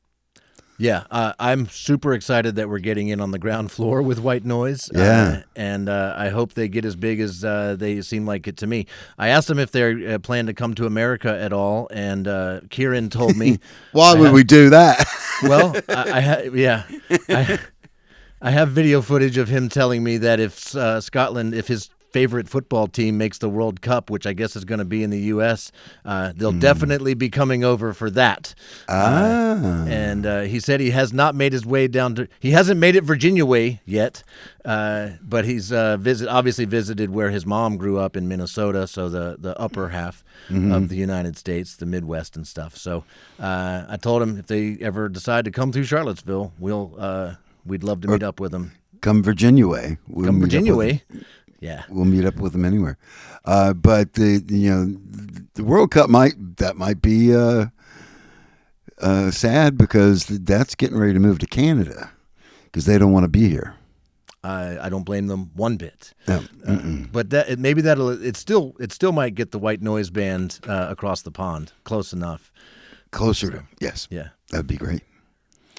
Yeah, I'm super excited that we're getting in on the ground floor with White Noise. Yeah. And I hope they get as big as they seem like it to me. I asked them if they plan to come to America at all, and Kieran told me. Why would we do that? Well, I have video footage of him telling me that if Scotland, if his favorite football team makes the World Cup, which I guess is going to be in the U.S., they'll definitely be coming over for that. And he said he has not made his way down to. He hasn't made it Virginia way yet, but he's obviously visited where his mom grew up in Minnesota, so the upper half of the United States, the Midwest and stuff. So I told him if they ever decide to come through Charlottesville, we'd love to meet up with them. Come Virginia way. Come Virginia way. Yeah, we'll meet up with them anywhere. But the World Cup might be sad because that's getting ready to move to Canada because they don't want to be here. I don't blame them one bit. No. But it still might get the White Noise Band across the pond, close enough. Closer to, yes. Yeah, that'd be great.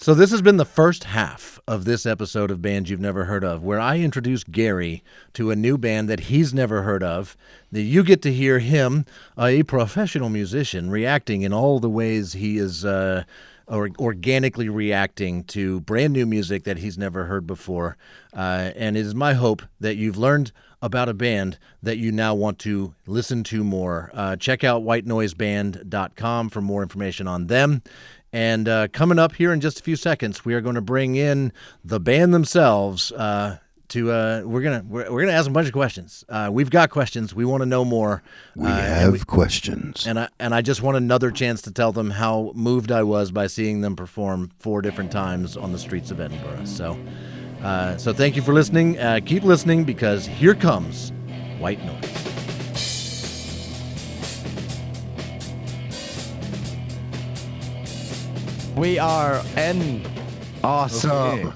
So this has been the first half of this episode of Bands You've Never Heard Of, where I introduce Gary to a new band that he's never heard of. That you get to hear him, a professional musician, reacting in all the ways he is organically reacting to brand new music that he's never heard before. And it is my hope that you've learned about a band that you now want to listen to more. Check out whitenoiseband.com for more information on them. And coming up here in just a few seconds, we are going to bring in the band themselves. We're gonna ask them a bunch of questions. We've got questions. We want to know more. We have questions. And I just want another chance to tell them how moved I was by seeing them perform 4 different times on the streets of Edinburgh. So thank you for listening. Keep listening because here comes White Noise. We are in. Awesome. Okay.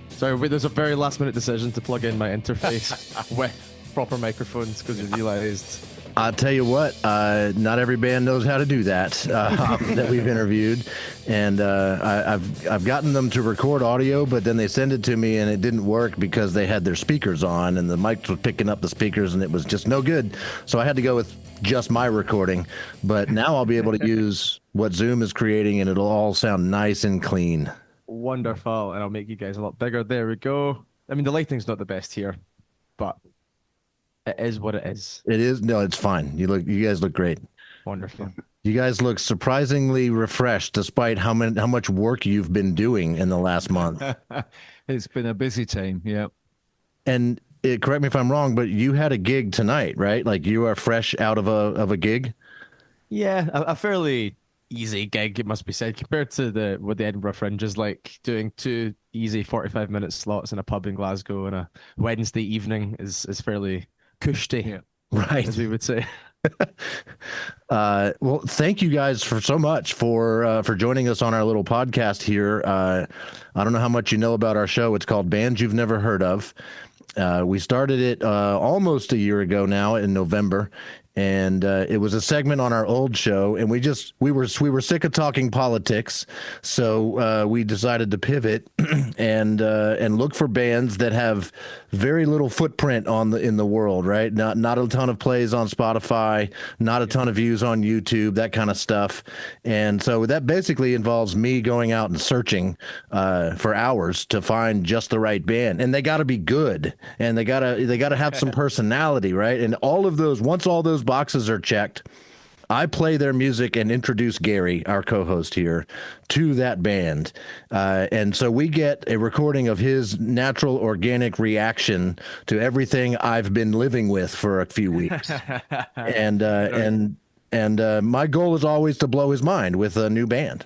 Sorry, there's a very last minute decision to plug in my interface with proper microphones because we realized. I'll tell you what, not every band knows how to do that that we've interviewed. And I've gotten them to record audio, but then they send it to me and it didn't work because they had their speakers on and the mics were picking up the speakers and it was just no good. So I had to go with just my recording. But now I'll be able to use what Zoom is creating and it'll all sound nice and clean. Wonderful. And I'll make you guys a lot bigger. There we go. I mean, the lighting's not the best here, but it is what it is. It is. No, it's fine. You guys look great. Wonderful. You guys look surprisingly refreshed despite how much work you've been doing in the last month. It's been a busy time, yeah. And correct me if I'm wrong, but you had a gig tonight, right? Like you are fresh out of a gig? Yeah, a fairly easy gig, it must be said, compared to what the Edinburgh Fringe is like. Doing 2 easy 45-minute slots in a pub in Glasgow on a Wednesday evening is fairly cushy, yeah, right, as we would say. Well, thank you guys so much for joining us on our little podcast here. I don't know how much you know about our show. It's called Bands You've Never Heard Of. We started it almost a year ago now in November, and it was a segment on our old show, and we were sick of talking politics, so we decided to pivot and look for bands that have very little footprint in the world, right? Not a ton of plays on Spotify, not a ton of views on YouTube, that kind of stuff. And so that basically involves me going out and searching for hours to find just the right band, and they got to be good, and they gotta have some personality, right? And all of those, once all those boxes are checked, I play their music and introduce Gary, our co-host here, to that band. And so we get a recording of his natural, organic reaction to everything I've been living with for a few weeks. And my goal is always to blow his mind with a new band.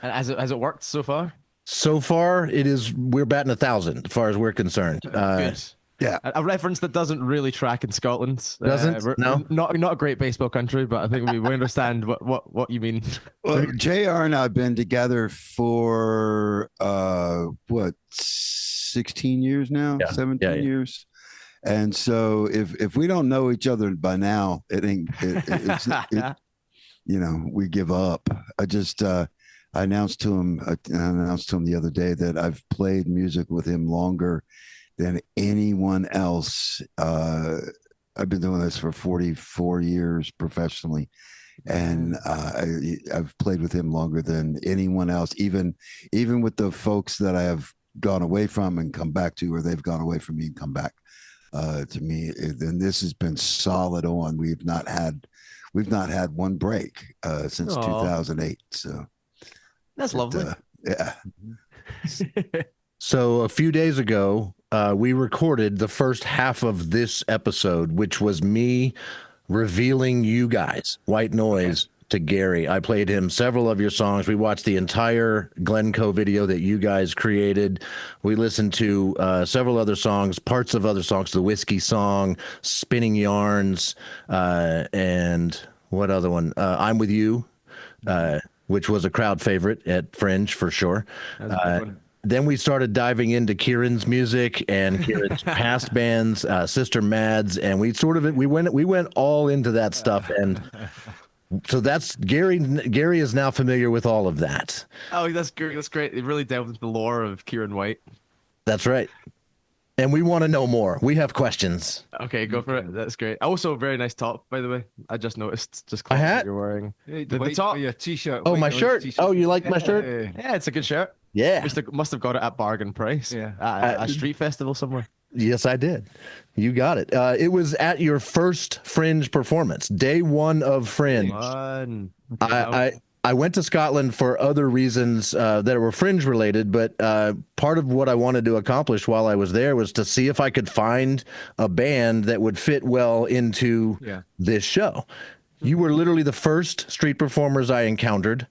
And has it worked so far? So far, we're batting 1,000 as far as we're concerned. Good. Yeah. A reference that doesn't really track in Scotland. Doesn't? No? Not a great baseball country, but I think we understand what you mean. Well, JR and I have been together for, 16 years now? Yeah. 17 years? And so if we don't know each other by now, we give up. I announced to him the other day that I've played music with him longer than anyone else. I've been doing this for 44 years professionally, and I've played with him longer than anyone else, even with the folks that I have gone away from and come back to, or they've gone away from me and come back to me. And this has been solid on. We've not had one break since 2008. So that's lovely. Yeah. So a few days ago, we recorded the first half of this episode, which was me revealing you guys, White Noise, to Gary. I played him several of your songs. We watched the entire Glencoe video that you guys created. We listened to several other songs, parts of other songs, the Whiskey song, Spinning Yarns, and what other one? I'm With You, which was a crowd favorite at Fringe for sure. Then we started diving into Kieran's music and Kieran's past bands, Sister Mads, and we went all into that stuff. And so that's Gary. Gary is now familiar with all of that. Oh, that's great. That's great. It really delved into the lore of Kieran Whyte. That's right. And we want to know more. We have questions. Okay, go for it. That's great. Also, very nice top, by the way. I just noticed. Just a hat you're wearing. Hey, the top. Your t-shirt. Oh, my shirt. Oh, you like my shirt? Yeah, it's a good shirt. Yeah. Must have got it at bargain price. Yeah. At a street festival somewhere. Yes, I did. You got it. It was at your first Fringe performance, day one of Fringe. I went to Scotland for other reasons that were Fringe related, but part of what I wanted to accomplish while I was there was to see if I could find a band that would fit well into this show. You were literally the first street performers I encountered.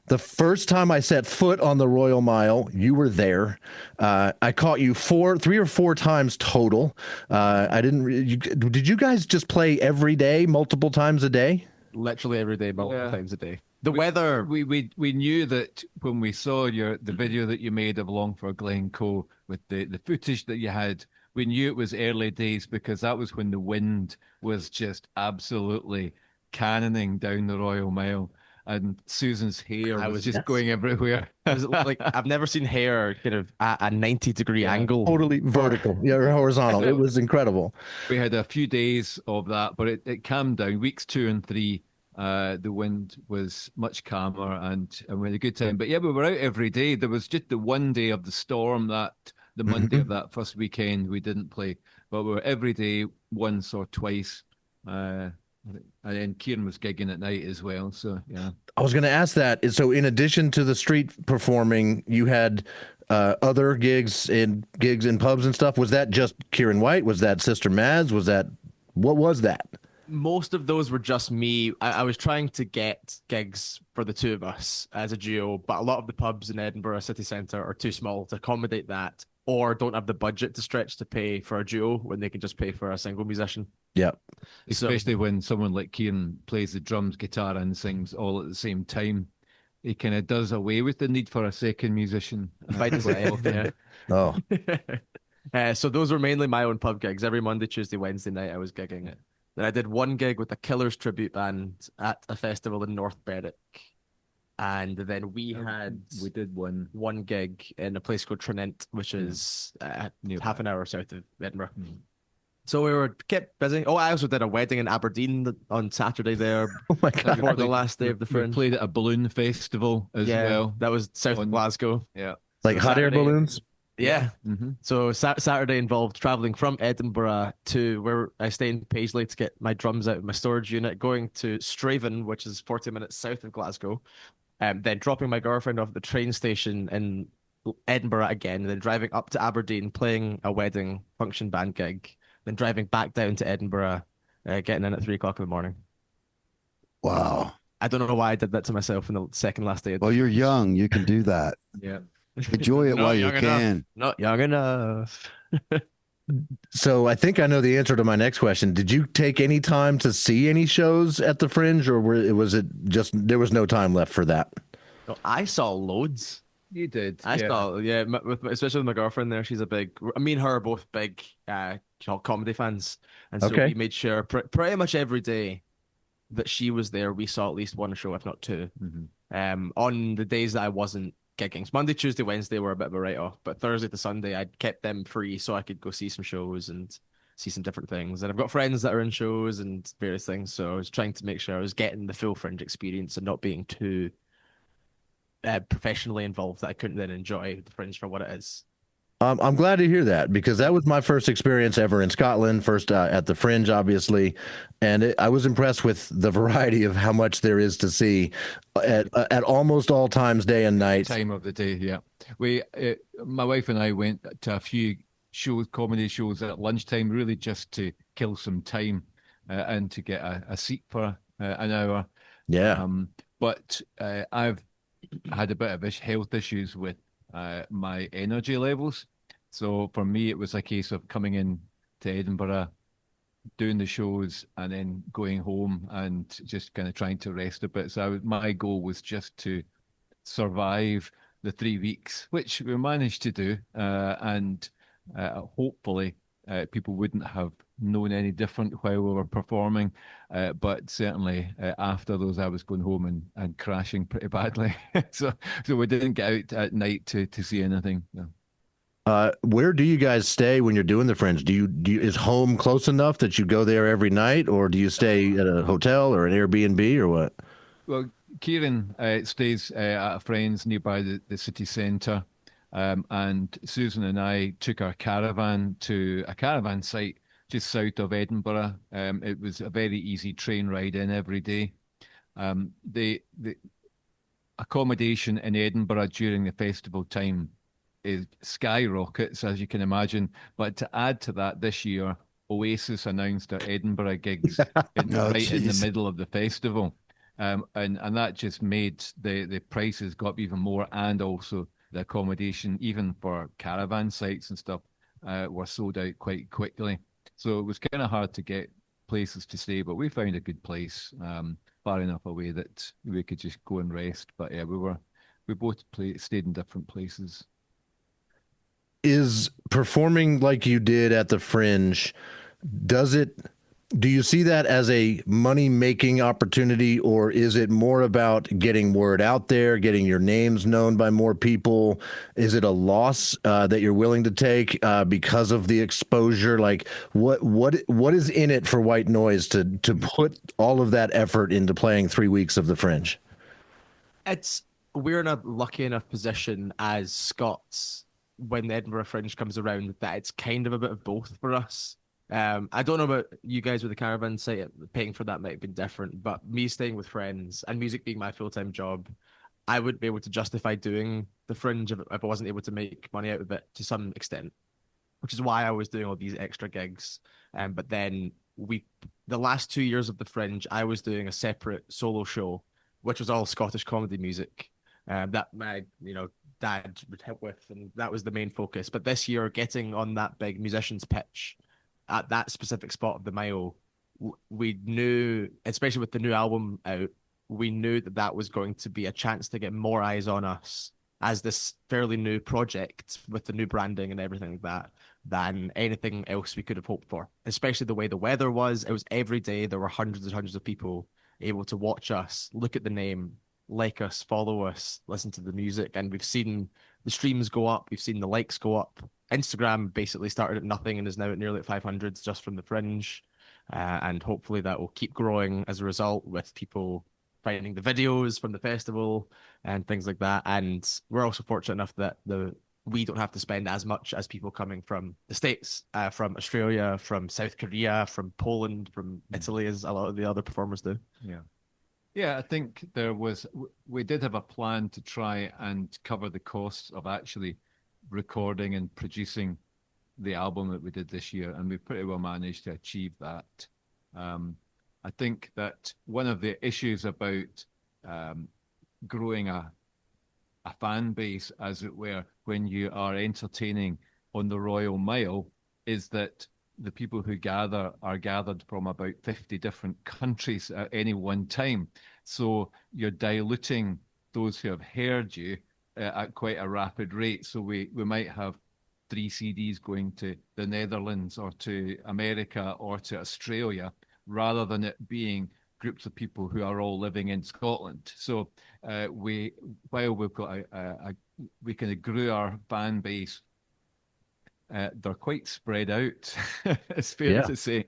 The first time I set foot on the Royal Mile, you were there. I caught you 3 or 4 times total. Did you guys just play every day, multiple times a day? Literally every day, multiple times a day. The weather. We knew that when we saw the video that you made of Along for Glencoe with the footage that you had, we knew it was early days because that was when the wind was just absolutely cannoning down the Royal Mile. And Susan's hair was just going everywhere. I was like, I've never seen hair kind of at a 90-degree angle. Totally vertical. Yeah, horizontal. It was incredible. We had a few days of that, but it calmed down. Weeks 2 and 3, the wind was much calmer and we had a good time. But yeah, we were out every day. There was just the one day of the storm the Monday of that first weekend we didn't play. But we were every day, once or twice. And then Kieran was gigging at night as well. So, yeah. I was going to ask that. So, in addition to the street performing, you had other gigs in pubs and stuff. Was that just Kieran Whyte? Was that Sister Mads? What was that? Most of those were just me. I was trying to get gigs for the two of us as a duo, but a lot of the pubs in Edinburgh city centre are too small to accommodate that, or don't have the budget to stretch to pay for a duo when they can just pay for a single musician. Yeah. Especially when someone like Kieran plays the drums, guitar, and sings all at the same time. He kind of does away with the need for a second musician. By design, yeah. Oh. So those were mainly my own pub gigs. Every Monday, Tuesday, Wednesday night, I was gigging it. Then I did one gig with the Killers tribute band at a festival in North Berwick. And then we did one gig in a place called Trinent, which is half an hour south of Edinburgh. So we were kept busy. Oh, I also did a wedding in Aberdeen on Saturday there. Oh my God. Before the last day of the We Fringe. played at a balloon festival as well. That was south of Glasgow. Yeah. Like hot air balloons? Yeah. So Saturday involved traveling from Edinburgh to where I stay in Paisley to get my drums out of my storage unit, going to Straven, which is 40 minutes south of Glasgow, then dropping my girlfriend off at the train station in Edinburgh again, and then driving up to Aberdeen, playing a wedding function band gig, then driving back down to Edinburgh, getting in at 3 o'clock in the morning. Wow. I don't know why I did that to myself in the second last day. Well, you're young. You can do that. Yeah. Enjoy it while you can. Not young enough. So I think I know the answer to my next question. Did you take any time to see any shows at the Fringe, or was it just there was no time left for that? No, I saw loads. You did. I saw, especially with my girlfriend there. She's a big, me and her are both big comedy fans. And so we made sure pretty much every day that she was there, we saw at least one show, if not two. On the days that I wasn't gigging. Monday, Tuesday, Wednesday were a bit of a write-off, but Thursday to Sunday, I'd kept them free so I could go see some shows and see some different things. And I've got friends that are in shows and various things, so I was trying to make sure I was getting the full Fringe experience and not being too professionally involved that I couldn't then enjoy the Fringe for what it is. I'm glad to hear that, because that was my first experience ever in Scotland, first at the Fringe, obviously. And I was impressed with the variety of how much there is to see at almost all times, day and night. Time of the day, yeah. My wife and I went to a few shows, comedy shows at lunchtime, really just to kill some time and to get a seat for an hour. Yeah. But I've had a bit of health issues with my energy levels. So for me, it was a case of coming in to Edinburgh, doing the shows, and then going home and just kind of trying to rest a bit. So my goal was just to survive the 3 weeks, which we managed to do. And hopefully people wouldn't have known any different while we were performing. But certainly after those, I was going home and crashing pretty badly. So we didn't get out at night to see anything. No. Where do you guys stay when you're doing the Fringe? Do you is home close enough that you go there every night, or do you stay at a hotel or an Airbnb or what? Well, Kieran stays at a friend's nearby the city centre, and Susan and I took our caravan to a caravan site just south of Edinburgh. It was a very easy train ride in every day. The accommodation in Edinburgh during the festival time is skyrockets, as you can imagine. But to add to that, this year, Oasis announced their Edinburgh gigs right in the middle of the festival. And that just made the prices go up even more, and also the accommodation, even for caravan sites and stuff, were sold out quite quickly. So it was kind of hard to get places to stay, but we found a good place far enough away that we could just go and rest. But yeah, we both stayed in different places. Is performing like you did at the Fringe, do you see that as a money-making opportunity, or is it more about getting word out there, getting your names known by more people? Is it a loss that you're willing to take because of the exposure? Like, what is in it for White Noise to put all of that effort into playing 3 weeks of the Fringe? We're in a lucky enough position as Scots when the Edinburgh Fringe comes around that it's kind of a bit of both for us. I don't know about you guys with the caravan site. Paying for that might have been different, but me staying with friends and music being my full-time job, I wouldn't be able to justify doing the Fringe if I wasn't able to make money out of it to some extent, which is why I was doing all these extra gigs. But then the last 2 years of the Fringe, I was doing a separate solo show, which was all Scottish comedy music that my dad would help with, and that was the main focus. But this year, getting on that big musicians pitch at that specific spot of the mile, we knew, especially with the new album out, we knew that was going to be a chance to get more eyes on us as this fairly new project with the new branding and everything like that than anything else we could have hoped for. Especially the way the weather was. It was every day. There were hundreds and hundreds of people able to watch us, look at the name, like us, follow us, listen to the music. And we've seen the streams go up. We've seen the likes go up. Instagram basically started at nothing and is now at nearly at 500s just from the Fringe. And hopefully that will keep growing as a result with people finding the videos from the festival and things like that. And we're also fortunate enough that we don't have to spend as much as people coming from the States, from Australia, from South Korea, from Poland, from Italy, as a lot of the other performers do. Yeah. Yeah, I think we did have a plan to try and cover the costs of actually recording and producing the album that we did this year, and we pretty well managed to achieve that. I think that one of the issues about growing a fan base, as it were, when you are entertaining on the Royal Mile, is that the people who gather are gathered from about 50 different countries at any one time. So you're diluting those who have heard you at quite a rapid rate. So we might have 3 CDs going to the Netherlands or to America or to Australia, rather than it being groups of people who are all living in Scotland. So while we've got we kind of grew our fan base, they're quite spread out, it's fair to say.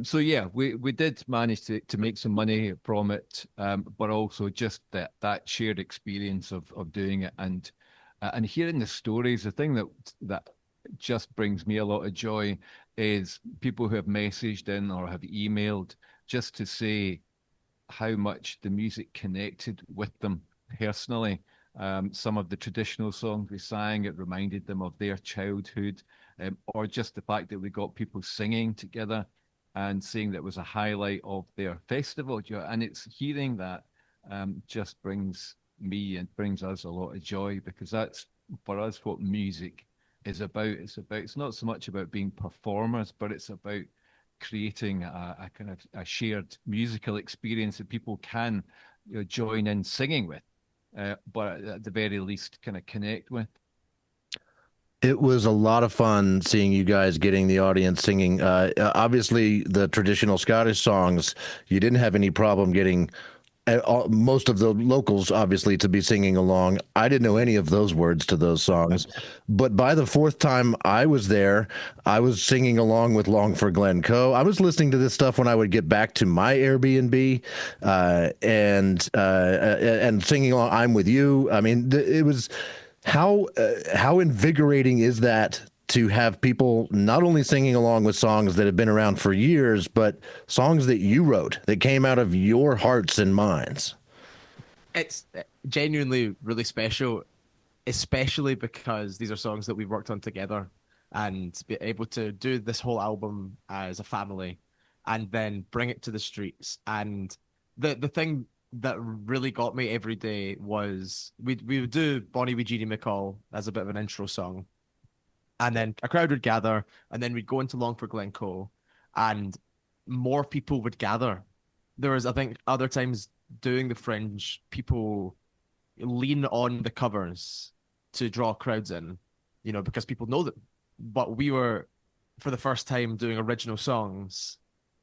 So yeah, we did manage to make some money from it, but also just that shared experience of doing it and hearing the stories. The thing that just brings me a lot of joy is people who have messaged in or have emailed just to say how much the music connected with them personally. Some of the traditional songs we sang, it reminded them of their childhood, or just the fact that we got people singing together and saying that it was a highlight of their festival. And it's hearing that just brings me and brings us a lot of joy, because that's, for us, what music is about. It's not so much about being performers, but it's about creating a kind of a shared musical experience that people can join in singing with, but at the very least kind of connect with. It was a lot of fun seeing you guys getting the audience singing. Obviously, the traditional Scottish songs, you didn't have any problem getting most of the locals, obviously, to be singing along. I didn't know any of those words to those songs, but by the 4th time I was there, I was singing along with Long for Glencoe. I was listening to this stuff when I would get back to my Airbnb, and singing along. I'm with you. I mean, it was how invigorating is that to have people not only singing along with songs that have been around for years, but songs that you wrote that came out of your hearts and minds. It's genuinely really special, especially because these are songs that we've worked on together, and be able to do this whole album as a family and then bring it to the streets. And the thing that really got me every day was we would do Bonnie Wee Jeannie McCall as a bit of an intro song, and then a crowd would gather, and then we'd go into Long for Glencoe, and more people would gather. There was, I think, other times doing the Fringe, people lean on the covers to draw crowds in, because people know them. But we were, for the first time, doing original songs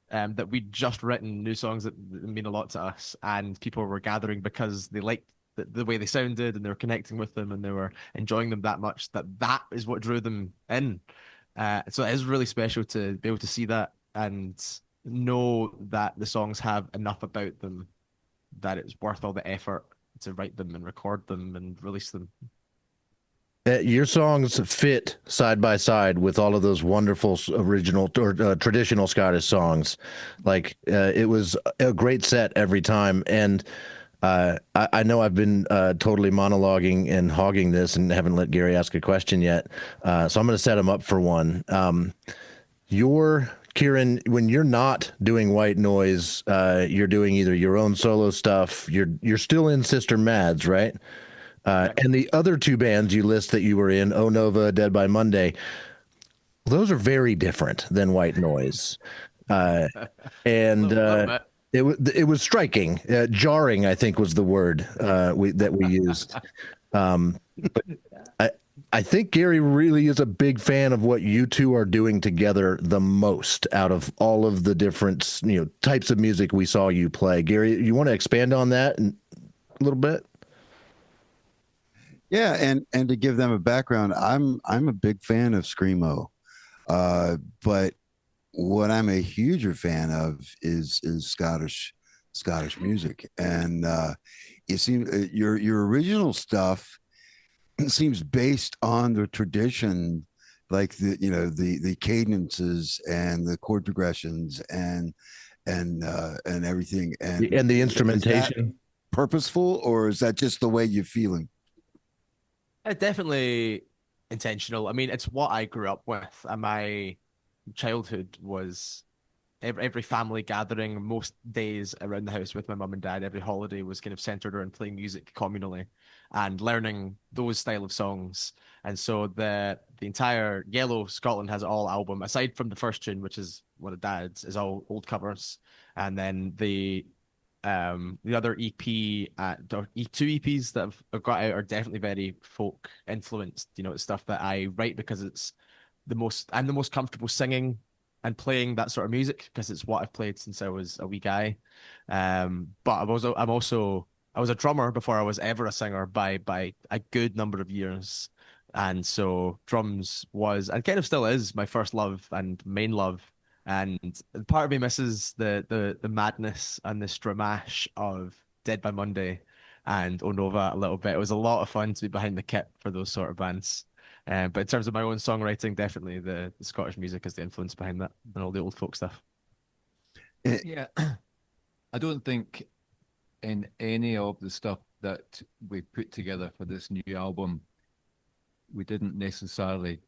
that we'd just written, new songs that mean a lot to us, and people were gathering because they liked the way they sounded, and they were connecting with them, and they were enjoying them that much, that is what drew them in. So it is really special to be able to see that and know that the songs have enough about them that it's worth all the effort to write them and record them and release them. Your songs fit side by side with all of those wonderful original or traditional Scottish songs. Like it was a great set every time. And I know I've been totally monologuing and hogging this and haven't let Gary ask a question yet. So I'm going to set him up for one. Kieran, when you're not doing White Noise, you're doing either your own solo stuff. You're still in Sister Mads, right? And the other 2 bands you list that you were in, O Nova, Dead by Monday, those are very different than White Noise. It was striking, jarring, I think was the word that we used. But I think Gary really is a big fan of what you two are doing together the most out of all of the different, types of music we saw you play. Gary, you want to expand on that a little bit? Yeah, and to give them a background, I'm a big fan of screamo, but what I'm a huger fan of is Scottish music, and it seems your original stuff seems based on the tradition, like the cadences and the chord progressions and everything, And the is that instrumentation. purposeful, or is that just the way you're feeling? It's definitely intentional. I mean, it's what I grew up with, and my childhood was every family gathering, most days around the house with my mum and dad, every holiday was kind of centered around playing music communally and learning those style of songs. And so the entire Yellow Scotland Has It All album, aside from the first tune, which is one of Dad's, is all old covers. And then the other EP or two EPs that I've got out are definitely very folk influenced. It's stuff that I write because I'm the most comfortable singing and playing that sort of music because it's what I've played since I was a wee guy. But I was a drummer before I was ever a singer by a good number of years. And so drums was and kind of still is my first love and main love. And part of me misses the madness and the stramash of Dead by Monday and Onova a little bit. It was a lot of fun to be behind the kit for those sort of bands. But in terms of my own songwriting, definitely the Scottish music is the influence behind that and all the old folk stuff. Yeah, I don't think in any of the stuff that we put together for this new album, we didn't necessarily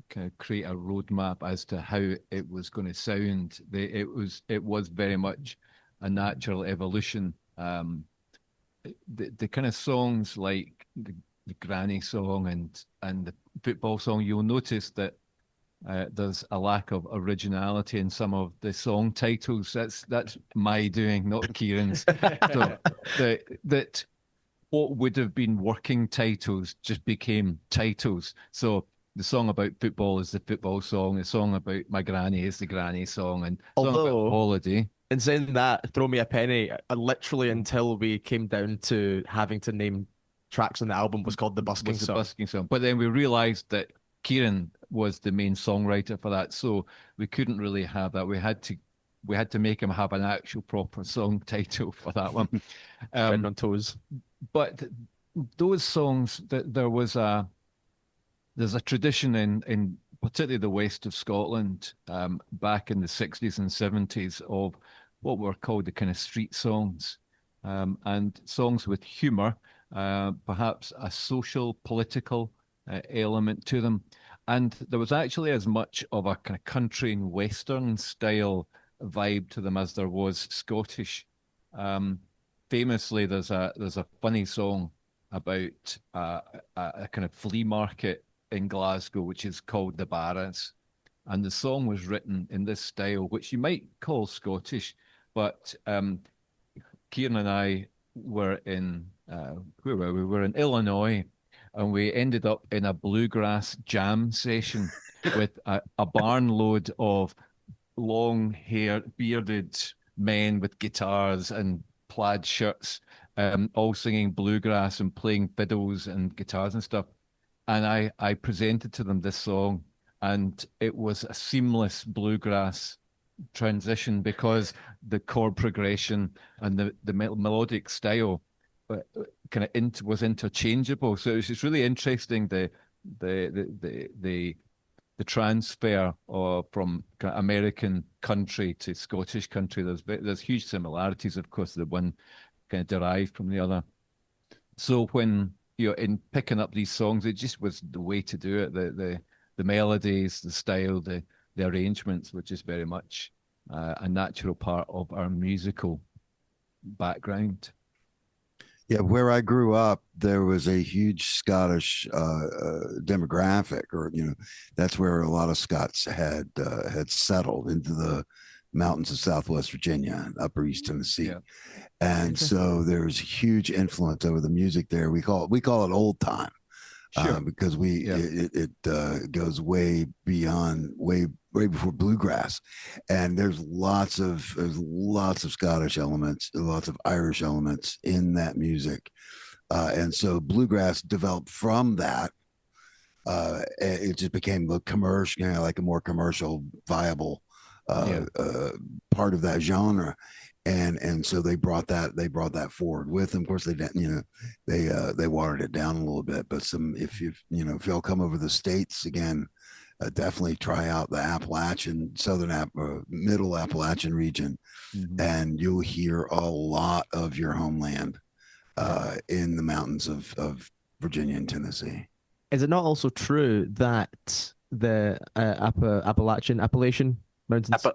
kind of create a roadmap as to how it was going to sound. It was very much a natural evolution. The kind of songs like the granny song and the football song, you'll notice that there's a lack of originality in some of the song titles. That's my doing, not Kieran's. So that what would have been working titles just became titles. So the song about football is the football song. The song about my granny is the granny song, and song about holiday. In saying that, throw me a penny. Literally until we came down to having to name tracks on the album was called the busking Was the song. busking song. But then we realized that Kieran was the main songwriter for that, so we couldn't really have that. We had to make him have an actual proper song title for that one. On toes. But those songs, that there's a tradition in particularly the west of Scotland, back in the 60s and 70s, of what were called the kind of street songs, and songs with humour, perhaps a social, political element to them. And there was actually as much of a kind of country and western style vibe to them as there was Scottish. Famously, there's a funny song about a kind of flea market in Glasgow, which is called the Barras, and the song was written in this style, which you might call Scottish, but Kieran and I were in where were we? We were in Illinois, and we ended up in a bluegrass jam session with a barn load of long-haired, bearded men with guitars and plaid shirts, all singing bluegrass and playing fiddles and guitars and stuff. And I presented to them this song, and it was a seamless bluegrass transition because the chord progression and the melodic style kind of was interchangeable. So it was just really interesting the transfer from kind of American country to Scottish country. There's huge similarities, of course. The one kind of derived from the other. So when in picking up these songs, it just was the way to do it. The melodies, the style, the arrangements were just very much a natural part of our musical background. Yeah, where I grew up, there was a huge Scottish demographic, or that's where a lot of Scots had settled into the mountains of Southwest Virginia and Upper East Tennessee. Yeah. And so there's huge influence over the music there. We call it old time. Sure. Because it goes way beyond, way before bluegrass, and there's lots of Scottish elements, lots of Irish elements in that music, and so bluegrass developed from that. It just became the commercial, like a more commercial, viable part of that genre. And so they brought that forward with them. Of course, they didn't, they watered it down a little bit. But if y'all come over the States again, definitely try out the Appalachian, middle Appalachian region, and you'll hear a lot of your homeland in the mountains of Virginia and Tennessee. Is it not also true that the Appalachian Mountains,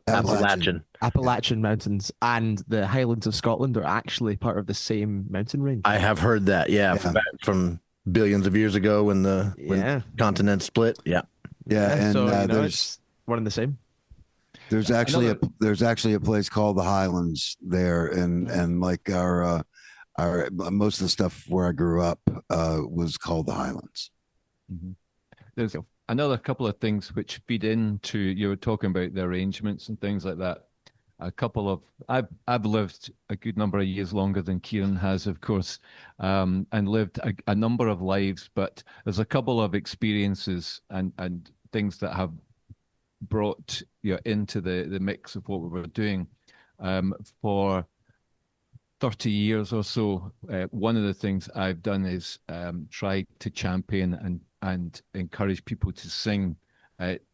Appalachian Mountains, and the Highlands of Scotland are actually part of the same mountain range? I have heard that. Yeah. From billions of years ago when when continents split. Yeah. And so it's one and the same. There's actually a place called the Highlands there, and like our most of the stuff where I grew up was called the Highlands. There's another couple of things which feed into, you were talking about the arrangements and things like that. I've lived a good number of years longer than Kieran has, of course, and lived a number of lives, but there's a couple of experiences and things that have brought into the mix of what we were doing. For 30 years or so, one of the things I've done is try to champion and encourage people to sing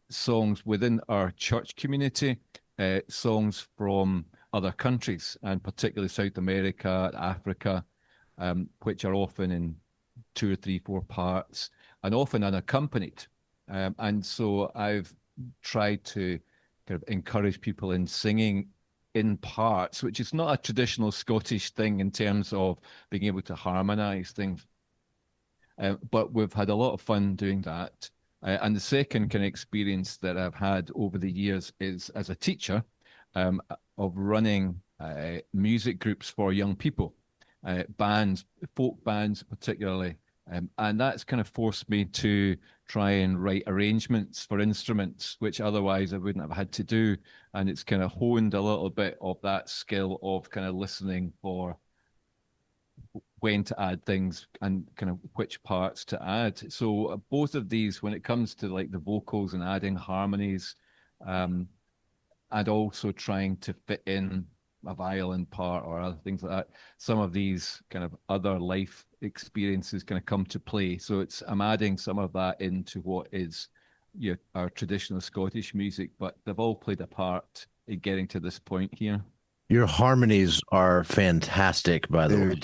songs within our church community, songs from other countries, and particularly South America, Africa, which are often in 2 or 3, 4 parts, and often unaccompanied. And so I've tried to kind of encourage people in singing in parts, which is not a traditional Scottish thing in terms of being able to harmonize things. But we've had a lot of fun doing that. And the second kind of experience that I've had over the years is as a teacher of running music groups for young people, bands, folk bands particularly. And that's kind of forced me to try and write arrangements for instruments, which otherwise I wouldn't have had to do. And it's kind of honed a little bit of that skill of kind of listening for when to add things and kind of which parts to add. So both of these, when it comes to like the vocals and adding harmonies, and also trying to fit in a violin part or other things like that, some of these kind of other life experiences kind of come to play. So I'm adding some of that into what is our traditional Scottish music, but they've all played a part in getting to this point here. Your harmonies are fantastic, by the way.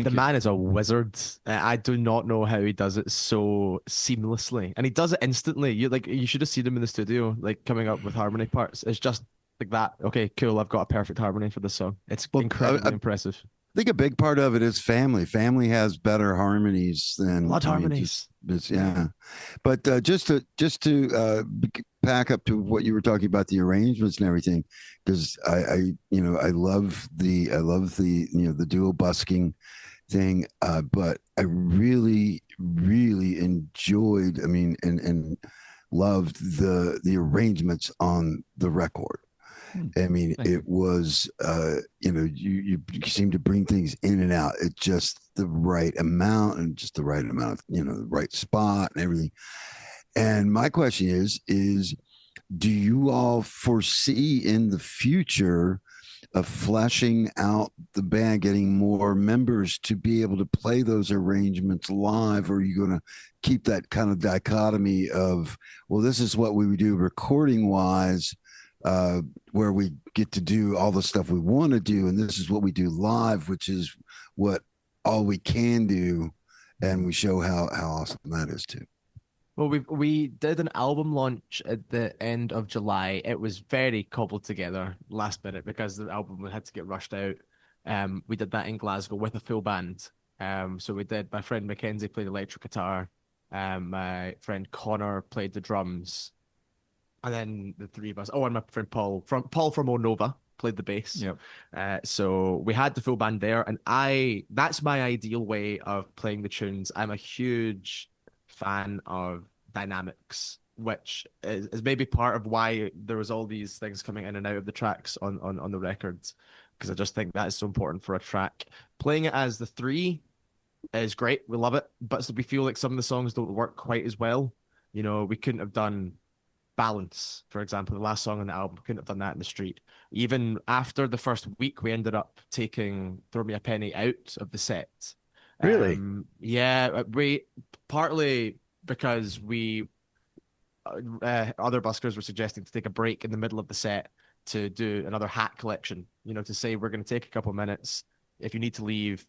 The man is a wizard. I do not know how he does it so seamlessly, and he does it instantly. You should have seen him in the studio, like coming up with harmony parts. It's just like that. Okay, cool. I've got a perfect harmony for this song. It's incredibly impressive. I think a big part of it is family. Family has better harmonies than harmonies. But just to pack up to what you were talking about, the arrangements and everything, because I love the dual busking thing, but I really enjoyed, and loved the arrangements on the record. I mean, it was, you seem to bring things in and out. It's just the right amount, and just the right amount of, the right spot and everything. And my question is, do you all foresee in the future of fleshing out the band, getting more members to be able to play those arrangements live? Or are you going to keep that kind of dichotomy of, well, this is what we would do recording wise, where we get to do all the stuff we want to do, and this is what we do live, which is all we can do, and we show how awesome that is too. Well, we did an album launch at the end of July. It was very cobbled together last minute because the album had to get rushed out. We did that in Glasgow with a full band. So my friend Mackenzie played electric guitar. My friend Connor played the drums. and then the three of us. Oh, and my friend Paul from Onova played the bass. Yep. So we had the full band there, and that's my ideal way of playing the tunes. I'm a huge fan of dynamics, which is maybe part of why there was all these things coming in and out of the tracks on the records, because I just think that is so important for a track. Playing it as the three is great. We love it, but we feel like some of the songs don't work quite as well. You know, we couldn't have done Balance, for example, the last song on the album. Couldn't have done that in the street. Even after the first week, we ended up taking Throw Me a Penny out of the set. Really? Yeah, we partly because we other buskers were suggesting to take a break in the middle of the set to do another hat collection. You know, to say we're going to take a couple of minutes. If you need to leave,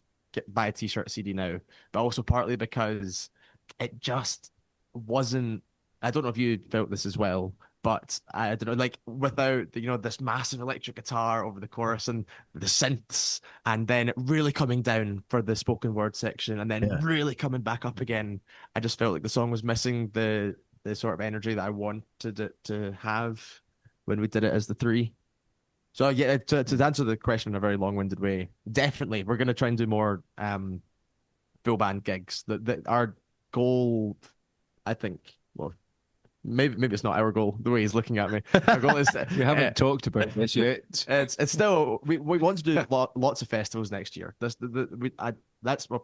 buy a t-shirt, CD now. But also partly because it just wasn't. I don't know if you felt this as well, but I don't know, like without this massive electric guitar over the chorus and the synths, and then it really coming down for the spoken word section, and then really coming back up again. I just felt like the song was missing the sort of energy that I wanted it to have when we did it as the three. So yeah, to answer the question in a very long-winded way, definitely we're going to try and do more full band gigs. Our goal, I think, well, maybe it's not our goal. The way he's looking at me, our goal is We haven't talked about this yet. It's still we want to do lots of festivals next year.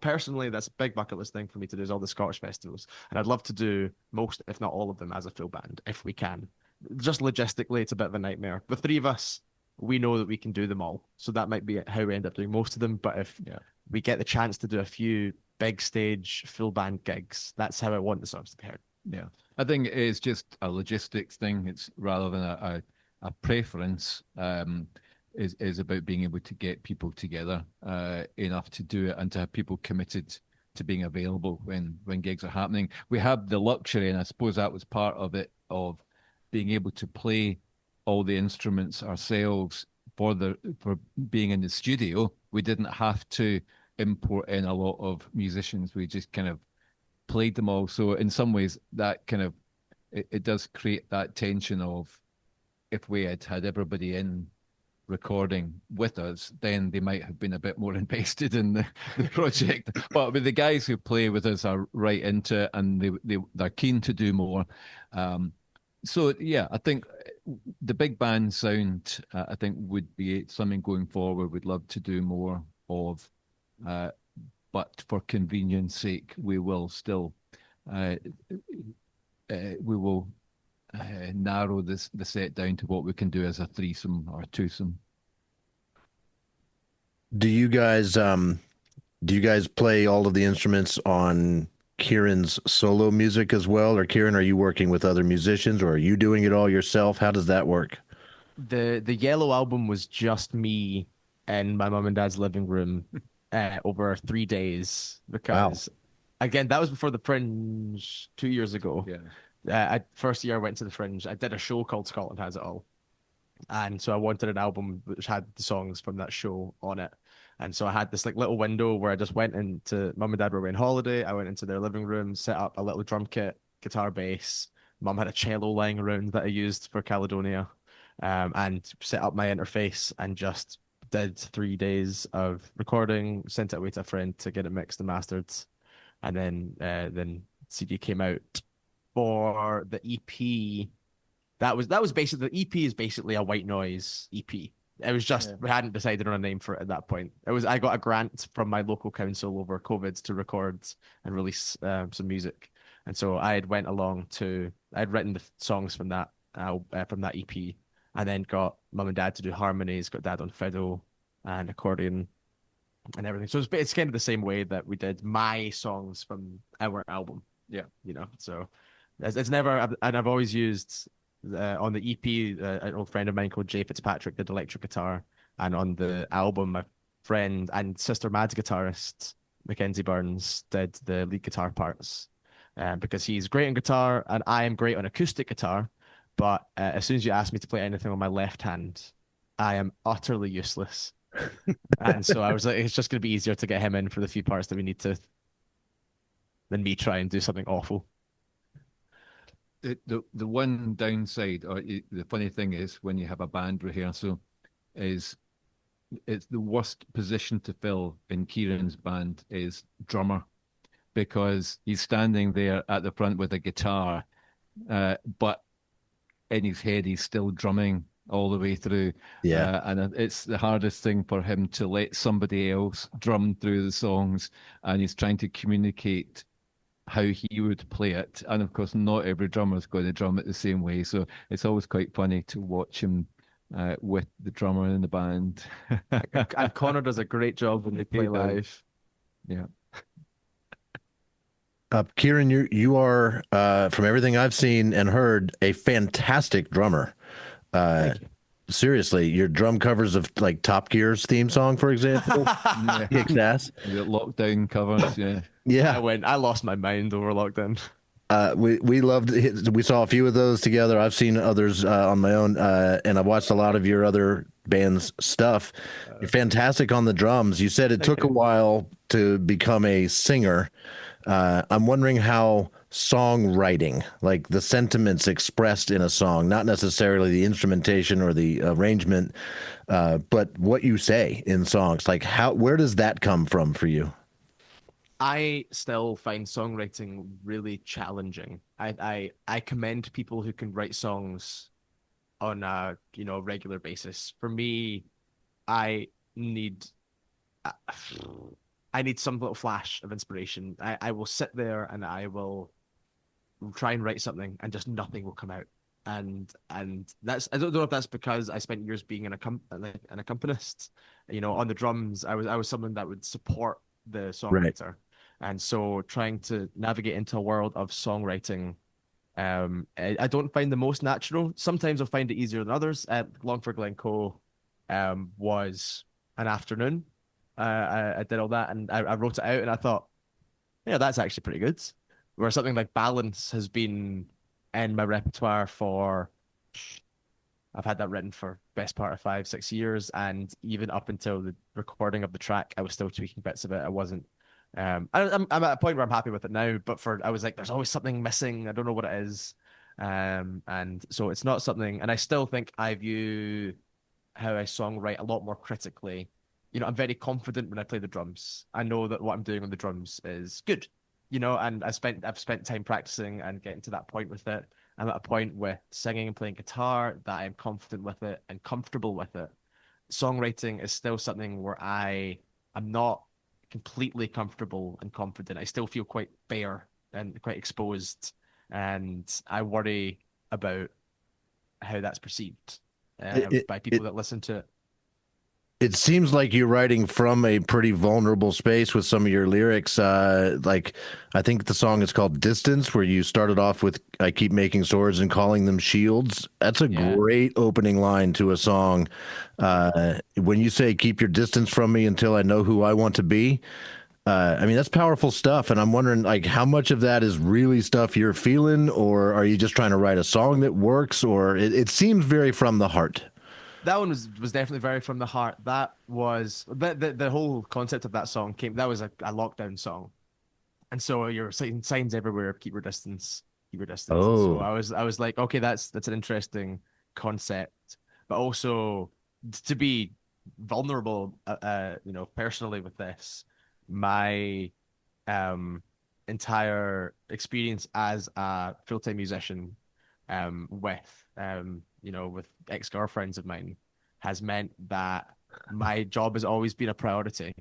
Personally, that's a big bucket list thing for me to do, is all the Scottish festivals, and I'd love to do most, if not all of them, as a full band if we can. Just logistically, it's a bit of a nightmare. The three of us, we know that we can do them all, so that might be how we end up doing most of them. But if we get the chance to do a few big stage full band gigs, that's how I want the songs to be heard. Yeah, I think it's just a logistics thing. It's rather than a preference. Is about being able to get people together enough to do it, and to have people committed to being available when gigs are happening. We have the luxury, and I suppose that was part of it, of being able to play all the instruments ourselves for being in the studio. We didn't have to import in a lot of musicians. We just kind of played them all. So in some ways, that kind of it does create that tension of, if we had everybody in recording with us, then they might have been a bit more invested in the project. But with the guys who play with us are right into it, and they're keen to do more. So yeah, I think the big band sound, I think, would be something going forward. We'd love to do more of, but for convenience sake, we will still narrow the set down to what we can do as a threesome or a twosome. Do you guys play all of the instruments on Kieran's solo music as well? Or Kieran, are you working with other musicians, or are you doing it all yourself? How does that work? The Yellow album was just me in my mum and dad's living room over 3 days, because again, that was before the Fringe 2 years ago. Yeah. First year I went to the Fringe, I did a show called Scotland Has It All, and so I wanted an album which had the songs from that show on it. And so I had this like little window where I just went into, mum and dad were away on holiday. I went into their living room, set up a little drum kit, guitar, bass. Mum had a cello lying around that I used for Caledonia, and set up my interface and just did 3 days of recording, sent it away to a friend to get it mixed and mastered, and then CD came out for the EP. That was basically, the EP is basically a white noise EP. It was just, we hadn't decided on a name for it at that point. I got a grant from my local council over COVID to record and release some music, and so I had written the songs from that EP, and then got mum and dad to do harmonies, got dad on fiddle and accordion and everything. So it's kind of the same way that we did my songs from our album. Yeah, so it's never, and I've always used. On the EP, an old friend of mine called Jay Fitzpatrick did electric guitar, and on the album, my friend and Sister Mad's guitarist Mackenzie Burns did the lead guitar parts, because he's great on guitar and I am great on acoustic guitar, but as soon as you ask me to play anything on my left hand, I am utterly useless. And so I was like, it's just going to be easier to get him in for the few parts that we need to than me try and do something awful. the one downside, or the funny thing is, when you have a band rehearsal, is it's the worst position to fill in Kieran's band is drummer, because he's standing there at the front with a guitar, but in his head he's still drumming all the way through. Yeah. And it's the hardest thing for him to let somebody else drum through the songs, and he's trying to communicate how he would play it. And of course, not every drummer is going to drum it the same way. So it's always quite funny to watch him with the drummer in the band. And Connor does a great job when they play live. Yeah. Kieran, you are from everything I've seen and heard, a fantastic drummer. Seriously, your drum covers of like Top Gear's theme song, for example, kicks ass. The lockdown covers, yeah. Yeah, I lost my mind over lockdown. we loved. We saw a few of those together. I've seen others on my own, and I've watched a lot of your other band's stuff. You're fantastic on the drums. You said it took a while to become a singer. I'm wondering how songwriting, like the sentiments expressed in a song, not necessarily the instrumentation or the arrangement, but what you say in songs, like where does that come from for you? I still find songwriting really challenging. I commend people who can write songs on a regular basis. For me, I need some little flash of inspiration. I will sit there and I will try and write something, and just nothing will come out. And that's, I don't know if that's because I spent years being an accompanist. On the drums, I was someone that would support the songwriter. Right. And so trying to navigate into a world of songwriting, I don't find the most natural. Sometimes I'll find it easier than others. Long for Glencoe was an afternoon. I did all that, and I wrote it out, and I thought, yeah, that's actually pretty good. Where something like Balance has been in my repertoire I've had that written for best part of 5-6 years, and even up until the recording of the track, I was still tweaking bits of it. I wasn't. I'm at a point where I'm happy with it now, but I was like, there's always something missing. I don't know what it is, and so it's not something. And I still think I view how I songwrite a lot more critically. I'm very confident when I play the drums. I know that what I'm doing on the drums is good, and I've spent time practicing and getting to that point with it. I'm at a point with singing and playing guitar that I'm confident with it and comfortable with it. Songwriting is still something where I'm not completely comfortable and confident. I still feel quite bare and quite exposed, and I worry about how that's perceived by people that listen to it. It seems like you're writing from a pretty vulnerable space with some of your lyrics. Like, I think the song is called Distance, where you started off with, I keep making swords and calling them shields. That's a great opening line to a song. When you say, keep your distance from me until I know who I want to be. I mean, that's powerful stuff. And I'm wondering, like, how much of that is really stuff you're feeling, or are you just trying to write a song that works? Or it seems very from the heart. That one was definitely very from the heart. That was the whole concept of that song that was a lockdown song, and so you're seeing signs everywhere, keep your distance, keep your distance. Oh. So I was like, okay, that's an interesting concept, but also to be vulnerable, personally with this, my entire experience as a full-time musician, with ex-girlfriends of mine, has meant that my job has always been a priority.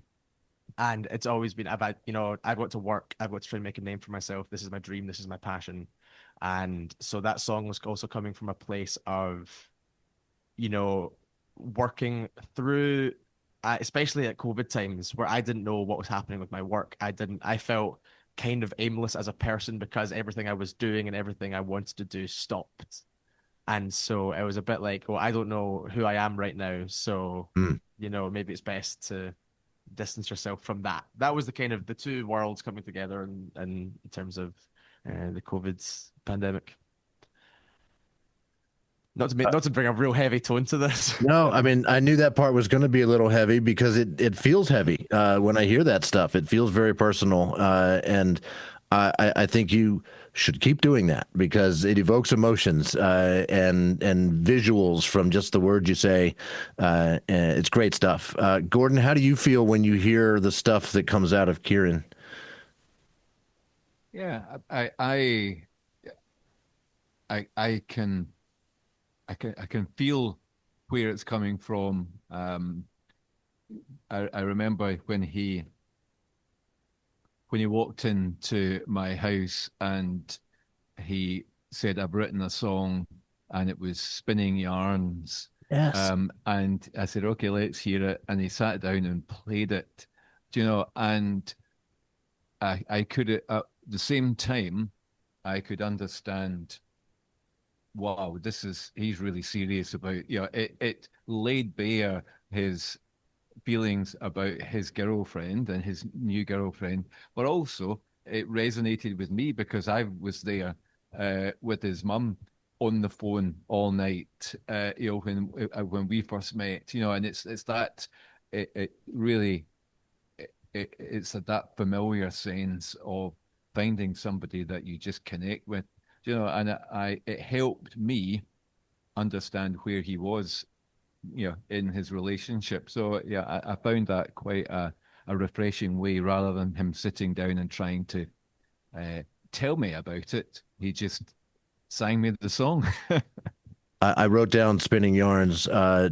And it's always been about, I've got to work, I've got to try and make a name for myself. This is my dream, this is my passion. And so that song was also coming from a place of, working through, especially at COVID times, where I didn't know what was happening with my work. I felt kind of aimless as a person because everything I was doing and everything I wanted to do stopped. And so it was a bit like, well, I don't know who I am right now. So, maybe it's best to distance yourself from that. That was the kind of the two worlds coming together in terms of the COVID pandemic. Not to bring a real heavy tone to this. No, I mean, I knew that part was going to be a little heavy because it feels heavy when I hear that stuff. It feels very personal. And I think should keep doing that because it evokes emotions and visuals from just the words you say. And it's great stuff. Gordon, how do you feel when you hear the stuff that comes out of Kieran? Yeah, I can feel where it's coming from. I remember when he walked into my house and he said, "I've written a song," and it was Spinning Yarns. Yes. And I said, "Okay, let's hear it." And he sat down and played it, and I could at the same time I could understand. Wow, he's really serious about, it laid bare his feelings about his girlfriend and his new girlfriend, but also it resonated with me because I was there with his mum on the phone all night, when we first met, and it's that it really it's that familiar sense of finding somebody that you just connect with, and it helped me understand where he was, in his relationship. So yeah, I found that quite a refreshing way rather than him sitting down and trying to tell me about it. He just sang me the song. I wrote down Spinning Yarns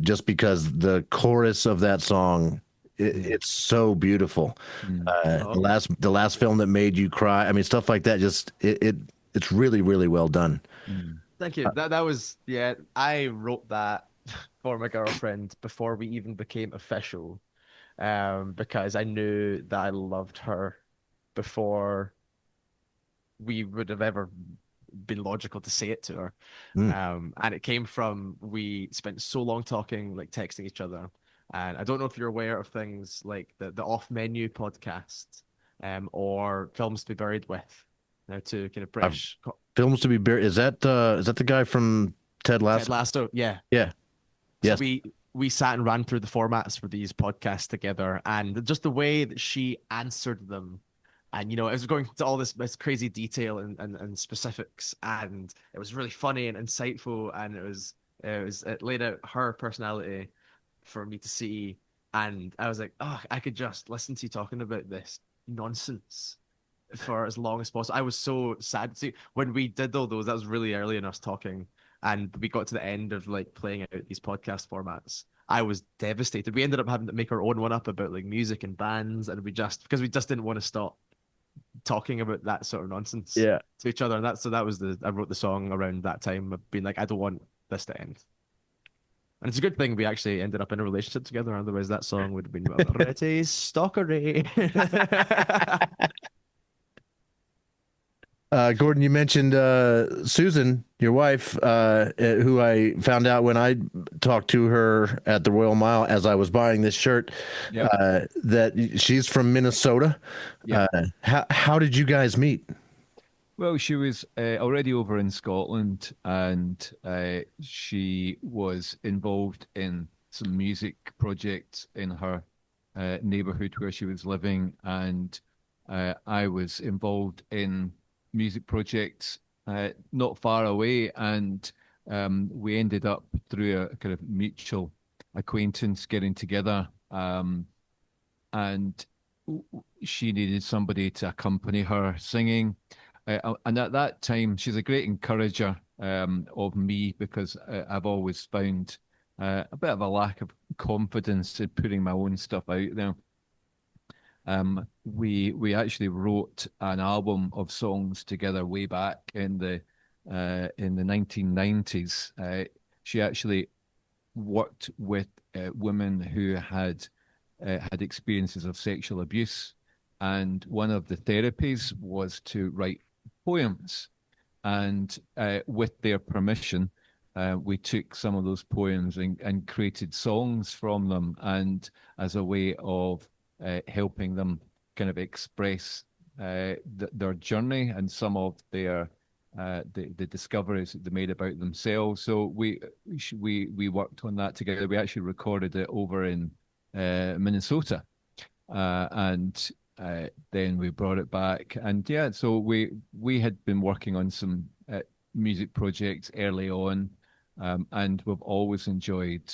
just because the chorus of that song, it's so beautiful. The last film that made you cry. I mean, stuff like that. Just it's really, really well done. Thank you. That was, yeah, I wrote that for my girlfriend before we even became official, because I knew that I loved her before we would have ever been logical to say it to her. And it came from, we spent so long talking, like texting each other. And I don't know if you're aware of things like the Off Menu podcast, or Films to be Buried with. Now, two kind of British Films to be buried. Is that the guy from Ted Lasso? Ted Lasso, yeah. Yeah. So Yes. we sat and ran through the formats for these podcasts together, and just the way that she answered them, and it was going to all this crazy detail and specifics, and it was really funny and insightful, and it laid out her personality for me to see, and I was like, oh, I could just listen to you talking about this nonsense for as long as possible. I was so sad. See, when we did all those, that was really early in us talking, and we got to the end of like playing out these podcast formats. I was devastated. We ended up having to make our own one up about like music and bands, and because we just didn't want to stop talking about that sort of nonsense to each other. And I wrote the song around that time of being like, I don't want this to end. And it's a good thing we actually ended up in a relationship together. Otherwise, that song would have been pretty stalkery. Gordon, you mentioned Susan, your wife, who I found out when I talked to her at the Royal Mile as I was buying this shirt, that she's from Minnesota. How did you guys meet? Well, she was already over in Scotland, and she was involved in some music projects in her neighborhood where she was living, and I was involved in music projects not far away, and we ended up through a kind of mutual acquaintance getting together, and she needed somebody to accompany her singing. And at that time, she's a great encourager of me because I've always found a bit of a lack of confidence in putting my own stuff out there. We actually wrote an album of songs together way back in the 1990s. She actually worked with women who had experiences of sexual abuse, and one of the therapies was to write poems. And with their permission, we took some of those poems and created songs from them, and as a way of helping them kind of express their journey and some of their the discoveries that they made about themselves. So we worked on that together. We actually recorded it over in Minnesota, and then we brought it back, and yeah, so we had been working on some music projects early on, and we've always enjoyed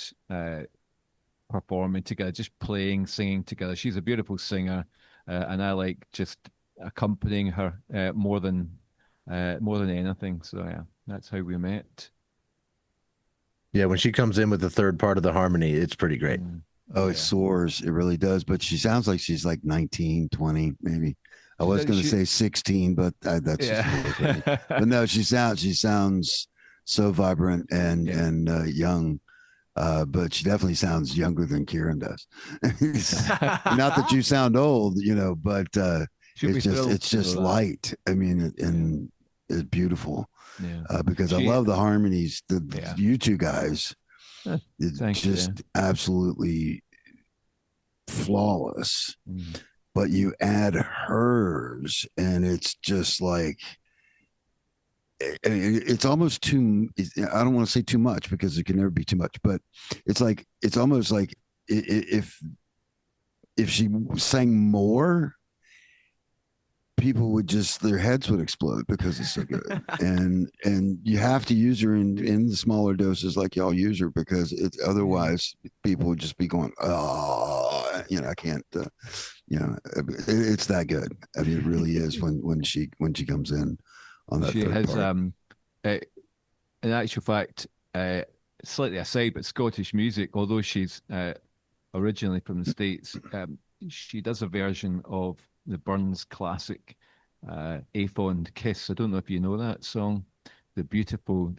performing together, just playing, singing together. She's a beautiful singer, and I like just accompanying her more than anything. So yeah, that's how we met. Yeah, when she comes in with the third part of the harmony, it's pretty great. Oh, Yeah. it soars. It really does. But she sounds like she's like 19, 20, maybe. I was going to say 16, but that's just a little crazy. But no, she sounds so vibrant and young. But she definitely sounds younger than Kieran does. Not that you sound old, but it's just light. I mean, and it's beautiful. Yeah. Because I love the harmonies. You two guys, it's Thanks, just absolutely flawless. But you add hers, and it's just like it's almost too. I don't want to say too much because it can never be too much, but it's almost like if she sang more, people would just their heads would explode because it's so good. and you have to use her in the smaller doses like y'all use her, because it's otherwise people would just be going, oh, I can't. It's that good. I mean, it really is when she comes in on that. She third has part. in actual fact, slightly aside, but Scottish music, although she's originally from the States, she does a version of the Burns classic A Fond Kiss. I don't know if you know that song, the beautiful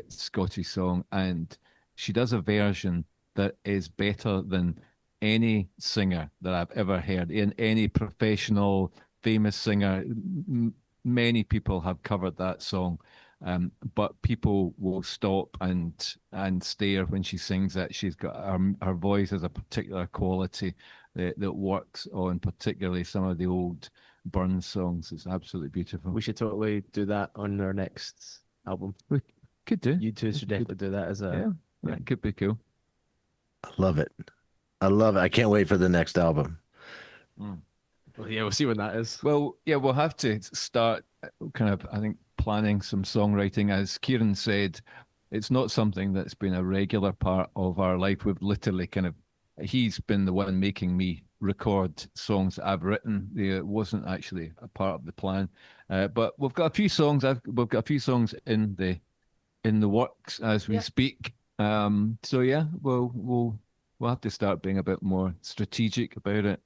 Scottish song, and she does a version that is better than any singer that I've ever heard, in any professional famous singer. Many people have covered that song, but people will stop and stare when she sings it. She's got her voice has a particular quality that works on particularly some of the old Burns songs. It's absolutely beautiful. We should totally do that on our next album. We could do. You two should definitely do that as a. Yeah, it could be cool. I love it. I can't wait for the next album. Well, yeah, we'll see when that is. Well, yeah, we'll have to start kind of, I think, planning some songwriting. As Kieran said, it's not something that's been a regular part of our life. We've literally he's been the one making me record songs that I've written. It wasn't actually a part of the plan. But we've got a few songs. We've got a few songs in the works as we speak. So yeah, we'll have to start being a bit more strategic about it.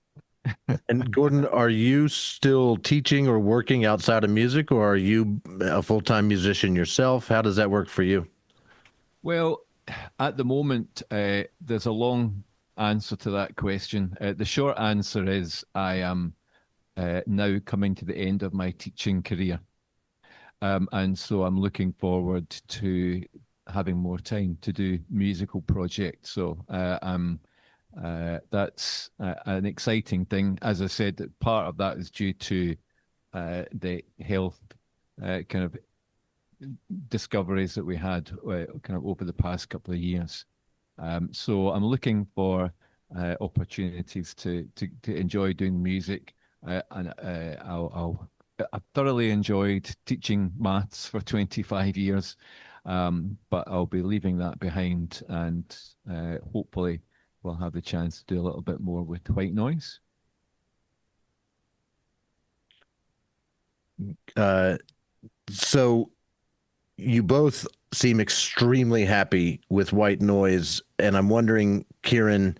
And Gordon, are you still teaching or working outside of music, or are you a full-time musician yourself? How does that work for you? Well, at the moment, there's a long answer to that question. The short answer is I am now coming to the end of my teaching career. And so I'm looking forward to having more time to do musical projects. So that's an exciting thing. As I said, that part of that is due to the health kind of discoveries that we had kind of over the past couple of years. So I'm looking for opportunities to enjoy doing music, and I've thoroughly enjoyed teaching maths for 25 years, but I'll be leaving that behind, and hopefully we'll have the chance to do a little bit more with White Noise. So you both seem extremely happy with White Noise, and I'm wondering, Kieran,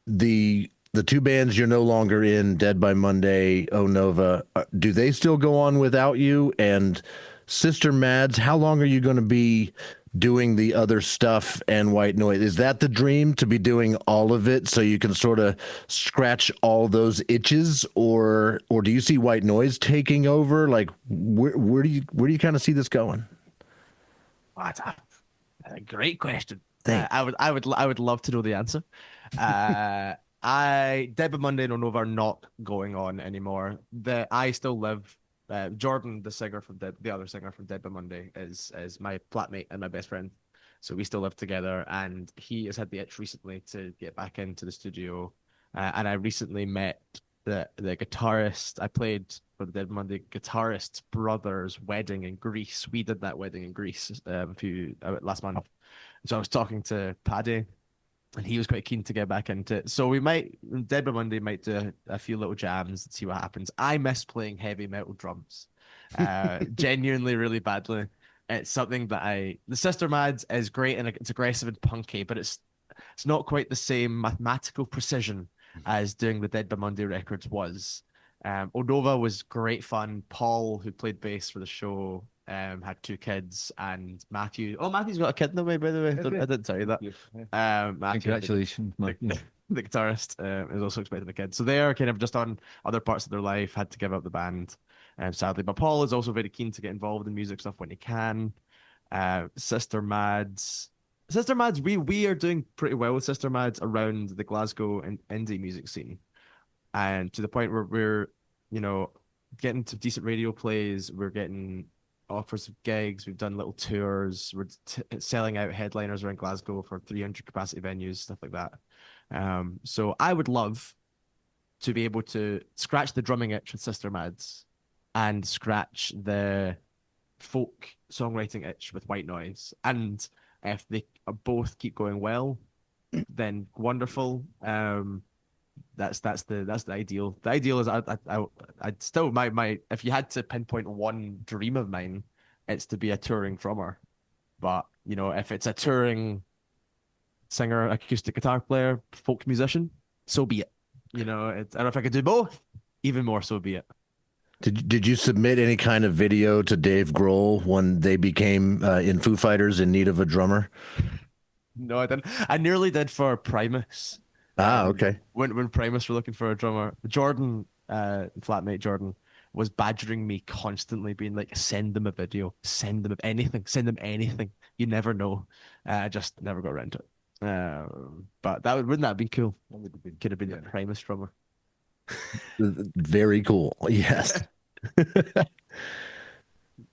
the two bands you're no longer in, Dead by Monday, Oh Nova, do they still go on without you? And Sister Mads, how long are you going to be doing the other stuff and White Noise? Is that the dream, to be doing all of it so you can sort of scratch all those itches, or do you see White Noise taking over? Like, where do you kind of see this going? That's a great question. Thanks. I would love to know the answer. Dead by Monday and Nova are not going on anymore. I still live. Jordan, the other singer from Dead by Monday, is my flatmate and my best friend. So we still live together, and he has had the itch recently to get back into the studio. And I recently met the guitarist. I played for the Dead Monday guitarist's brother's wedding in Greece. We did that wedding in Greece last month. So I was talking to Paddy, and he was quite keen to get back into it. So we might, Dead by Monday might do a few little jams and see what happens. I miss playing heavy metal drums, genuinely really badly. It's something that the Sister Mads is great and it's aggressive and punky, but it's not quite the same mathematical precision as doing the Dead by Monday records was. Odova was great fun. Paul, who played bass for the show, had 2 kids, and Matthew's got a kid in the way, by the way. I didn't tell you that. Matthew, Congratulations, the guitarist, is also expecting a kid. So they are kind of just on other parts of their life, had to give up the band, sadly. But Paul is also very keen to get involved in music stuff when he can. Sister Mads, we are doing pretty well with Sister Mads around the Glasgow and indie music scene, and to the point where we're, getting to decent radio plays. We're getting offers of gigs. We've done little tours. We're selling out headliners around Glasgow for 300 capacity venues, stuff like that. So I would love to be able to scratch the drumming itch with Sister Mads and scratch the folk songwriting itch with White Noise. And if they both keep going well, then wonderful. That's the ideal. The ideal is I'd still my if you had to pinpoint one dream of mine, it's to be a touring drummer. But if it's a touring singer, acoustic guitar player, folk musician, so be it. And if I could do both, even more, so be it. Did you submit any kind of video to Dave Grohl when they became in Foo Fighters in need of a drummer? No, I didn't. I nearly did for Primus. Okay. When Primus were looking for a drummer, Jordan, flatmate Jordan, was badgering me constantly, being like, "Send them a video, send them anything, send them anything. You never know." I just never got around to it. But wouldn't that have been cool? Could have been a Primus drummer. Very cool. Yes.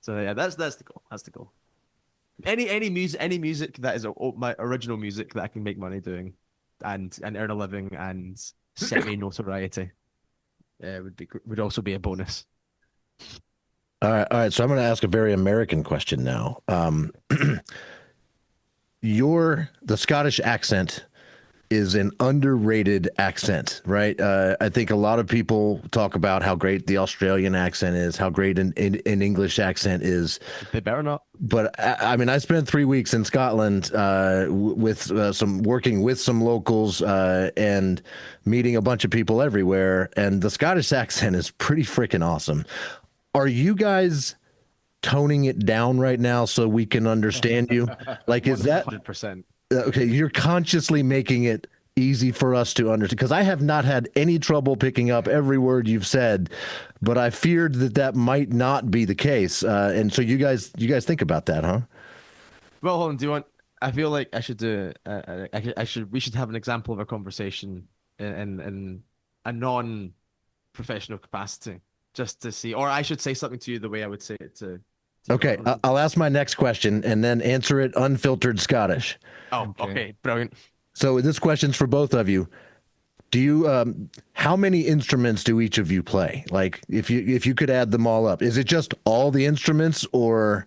So yeah, that's the goal. That's the goal. Any music that is my original music that I can make money doing, and earn a living and semi notoriety, would also be a bonus. All right. So I'm going to ask a very American question now. The Scottish accent is an underrated accent, right? I think a lot of people talk about how great the Australian accent is, how great an English accent is. They better not. But I mean, I spent 3 weeks in Scotland working with some locals and meeting a bunch of people everywhere, and the Scottish accent is pretty freaking awesome. Are you guys toning it down right now so we can understand you? Like, is that 100%? Okay, you're consciously making it easy for us to understand, because I have not had any trouble picking up every word you've said, but I feared that might not be the case. And so you guys think about that, huh? Well, hold on. Do you want? I feel like I should do. We should have an example of a conversation in a non-professional capacity, just to see, or I should say something to you the way I would say it to. Okay, I'll ask my next question and then answer it unfiltered Scottish. Oh, okay, brilliant. So this question's for both of you. Do you how many instruments do each of you play? Like, if you could add them all up, is it just all the instruments, or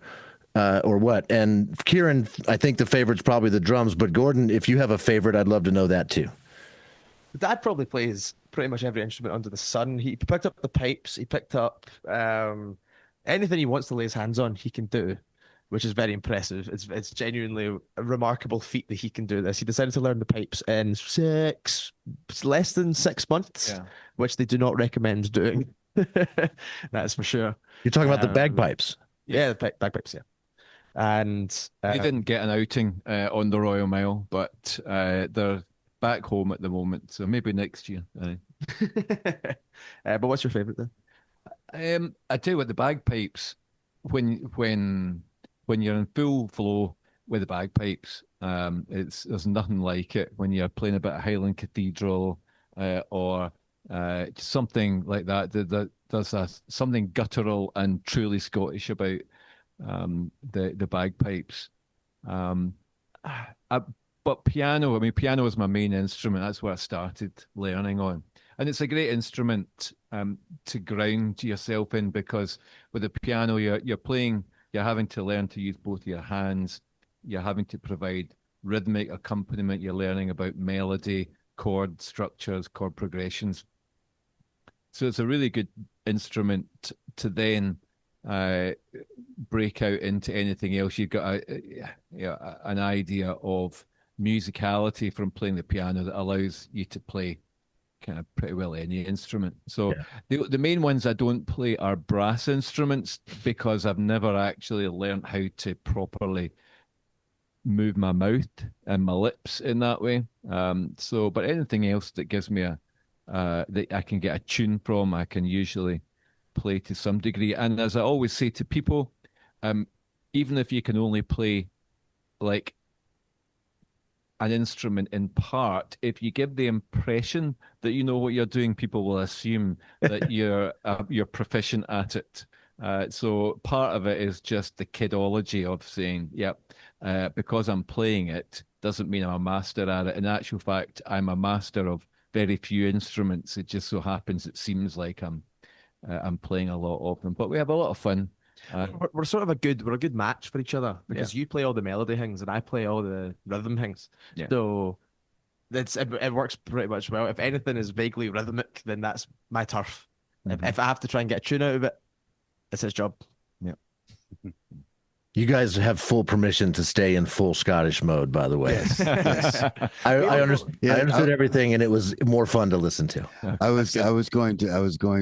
what? And Kieran, I think the favorite's probably the drums, but Gordon, if you have a favorite, I'd love to know that too. Dad probably plays pretty much every instrument under the sun. He picked up the pipes. He picked up anything he wants to lay his hands on, he can do, which is very impressive. It's genuinely a remarkable feat that he can do this. He decided to learn the pipes in less than 6 months, which they do not recommend doing. That's for sure. You're talking about the bagpipes? Yeah, the bagpipes, yeah. And they didn't get an outing on the Royal Mile, but they're back home at the moment, so maybe next year. But what's your favorite then? I tell you what, the bagpipes, when you're in full flow with the bagpipes, there's nothing like it when you're playing a bit of Highland Cathedral or something like that. There's something guttural and truly Scottish about the bagpipes. But piano, piano is my main instrument. That's what I started learning on. And it's a great instrument to ground yourself in, because with the piano, you're playing, you're having to learn to use both your hands. You're having to provide rhythmic accompaniment. You're learning about melody, chord structures, chord progressions. So it's a really good instrument to then break out into anything else. You've got an idea of musicality from playing the piano that allows you to play kind of pretty well any instrument. So the main ones I don't play are brass instruments, because I've never actually learned how to properly move my mouth and my lips in that way. But anything else that gives me that I can get a tune from, I can usually play to some degree. And as I always say to people, even if you can only play like an instrument in part, if you give the impression that you know what you're doing, people will assume that you're proficient at it. So part of it is just the kidology of saying, yep, because I'm playing it doesn't mean I'm a master at it. In actual fact, I'm a master of very few instruments. It just so happens it seems like I'm playing a lot of them, but we have a lot of fun. We're sort of a good match for each other, because you play all the melody things and I play all the rhythm things. Yeah. So it works pretty much well. If anything is vaguely rhythmic, then that's my turf. If I have to try and get a tune out of it, it's his job. Yeah. You guys have full permission to stay in full Scottish mode, by the way. Yes. I understood everything, and it was more fun to listen to. I was going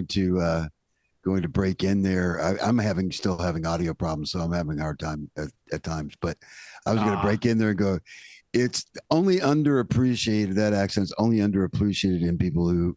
to break in there. I'm still having audio problems, so I'm having a hard time at times. But I was going to break in there and go, it's only underappreciated. That accent's only underappreciated in people who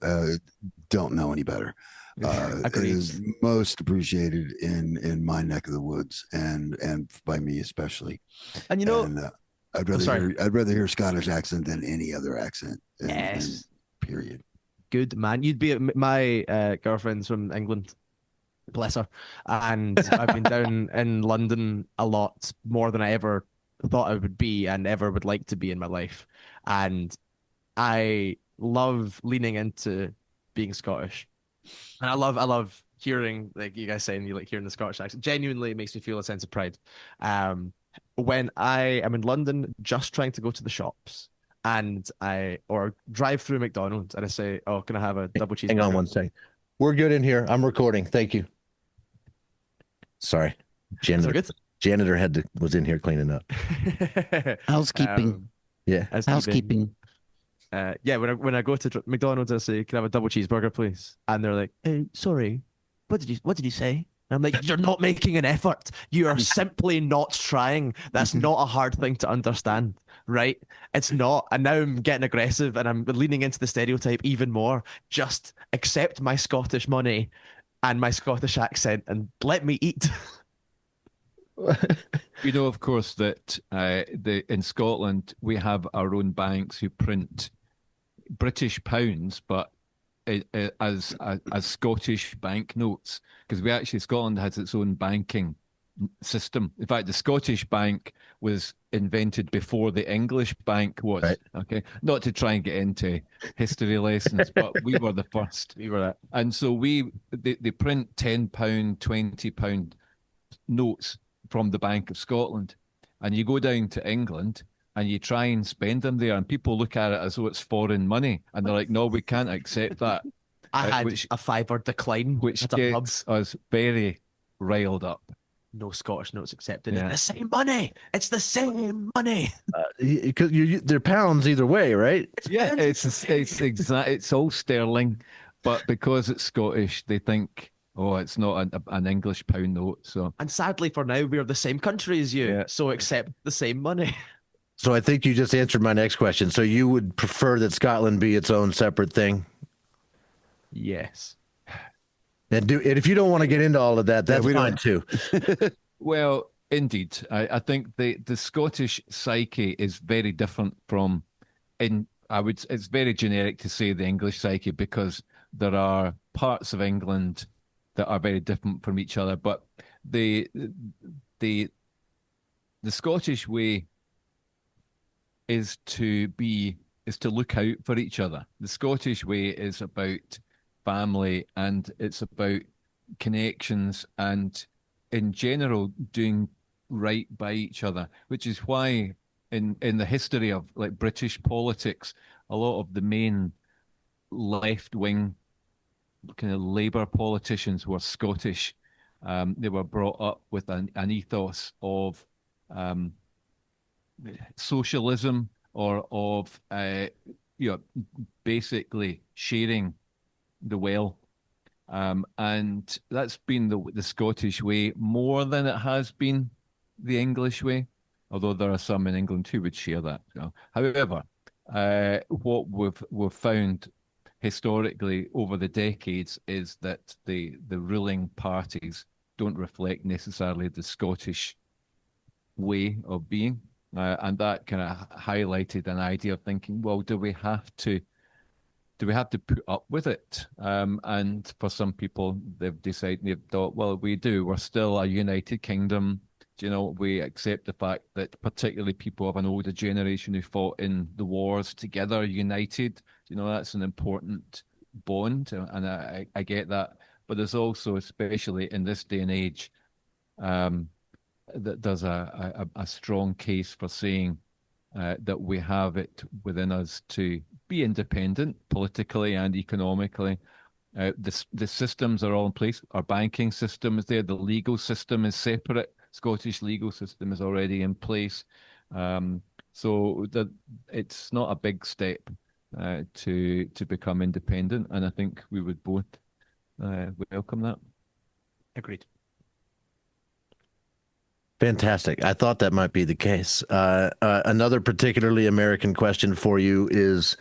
don't know any better. It is most appreciated in my neck of the woods, and by me especially. And you know, I'd rather hear Scottish accent than any other accent. Yes. Period. Good man. You'd be my girlfriend's from England. Bless her. And I've been down in London a lot more than I ever thought I would be and ever would like to be in my life. And I love leaning into being Scottish. And I love hearing, like you guys saying, you like hearing the Scottish accent. Genuinely, it makes me feel a sense of pride. When I am in London, just trying to go to the shops, and or drive through McDonald's, and I say, "Oh, can I have a double cheeseburger?" Hang on one second. We're good in here. I'm recording. Thank you. Sorry, janitor was in here cleaning up. Housekeeping. Housekeeping. When I go to McDonald's, I say, "Can I have a double cheeseburger, please?" And they're like, "Hey, sorry, what did you say?" And I'm like, "You're not making an effort. You are simply not trying. That's not a hard thing to understand, right? It's not." And now I'm getting aggressive, and I'm leaning into the stereotype even more. Just accept my Scottish money and my Scottish accent, and let me eat. You know, of course, that in Scotland we have our own banks who print British pounds, but as Scottish banknotes, because Scotland has its own banking system. In fact, the Scottish bank was invented before the English bank was. Right. Okay, not to try and get into history lessons, but we were the first. We were that, and so they print £10, £20 notes from the Bank of Scotland, and you go down to England and you try and spend them there, and people look at it as though it's foreign money, and they're like, "No, we can't accept that." I had a £5 decline, which gets us very riled up. No Scottish notes accepted. Yeah. It's the same money. It's the same money. Because they're pounds either way, right? It's all sterling, but because it's Scottish, they think, "Oh, it's not an English pound note." So, and sadly for now, we're the same country as you, so accept the same money. So I think you just answered my next question. So you would prefer that Scotland be its own separate thing? Yes. And if you don't want to get into all of that, that's fine too. Well, indeed, I think the Scottish psyche is very different from it's very generic to say the English psyche, because there are parts of England that are very different from each other. But the Scottish way is to be is to look out for each other. The Scottish way is about family, and it's about connections, and in general doing right by each other, which is why in the history of like British politics, a lot of the main left wing kind of Labour politicians were Scottish. They were brought up with an ethos of socialism, or of basically sharing the wealth. And that's been the Scottish way more than it has been the English way, although there are some in England who would share that. However, what we've found historically over the decades is that the ruling parties don't reflect necessarily the Scottish way of being. And that kind of highlighted an idea of thinking, well, do we have to put up with it? And for some people, they've thought, well, we do. We're still a united kingdom. We accept the fact that particularly people of an older generation who fought in the wars together, united, that's an important bond. And I get that. But there's also, especially in this day and age, that there's a strong case for saying that we have it within us to be independent politically and economically. The systems are all in place. Our banking system is there. The legal system is separate. Scottish legal system is already in place. So that it's not a big step to become independent, and I think we would both welcome that. Agreed. Fantastic. I thought that might be the case. Another particularly American question for you is,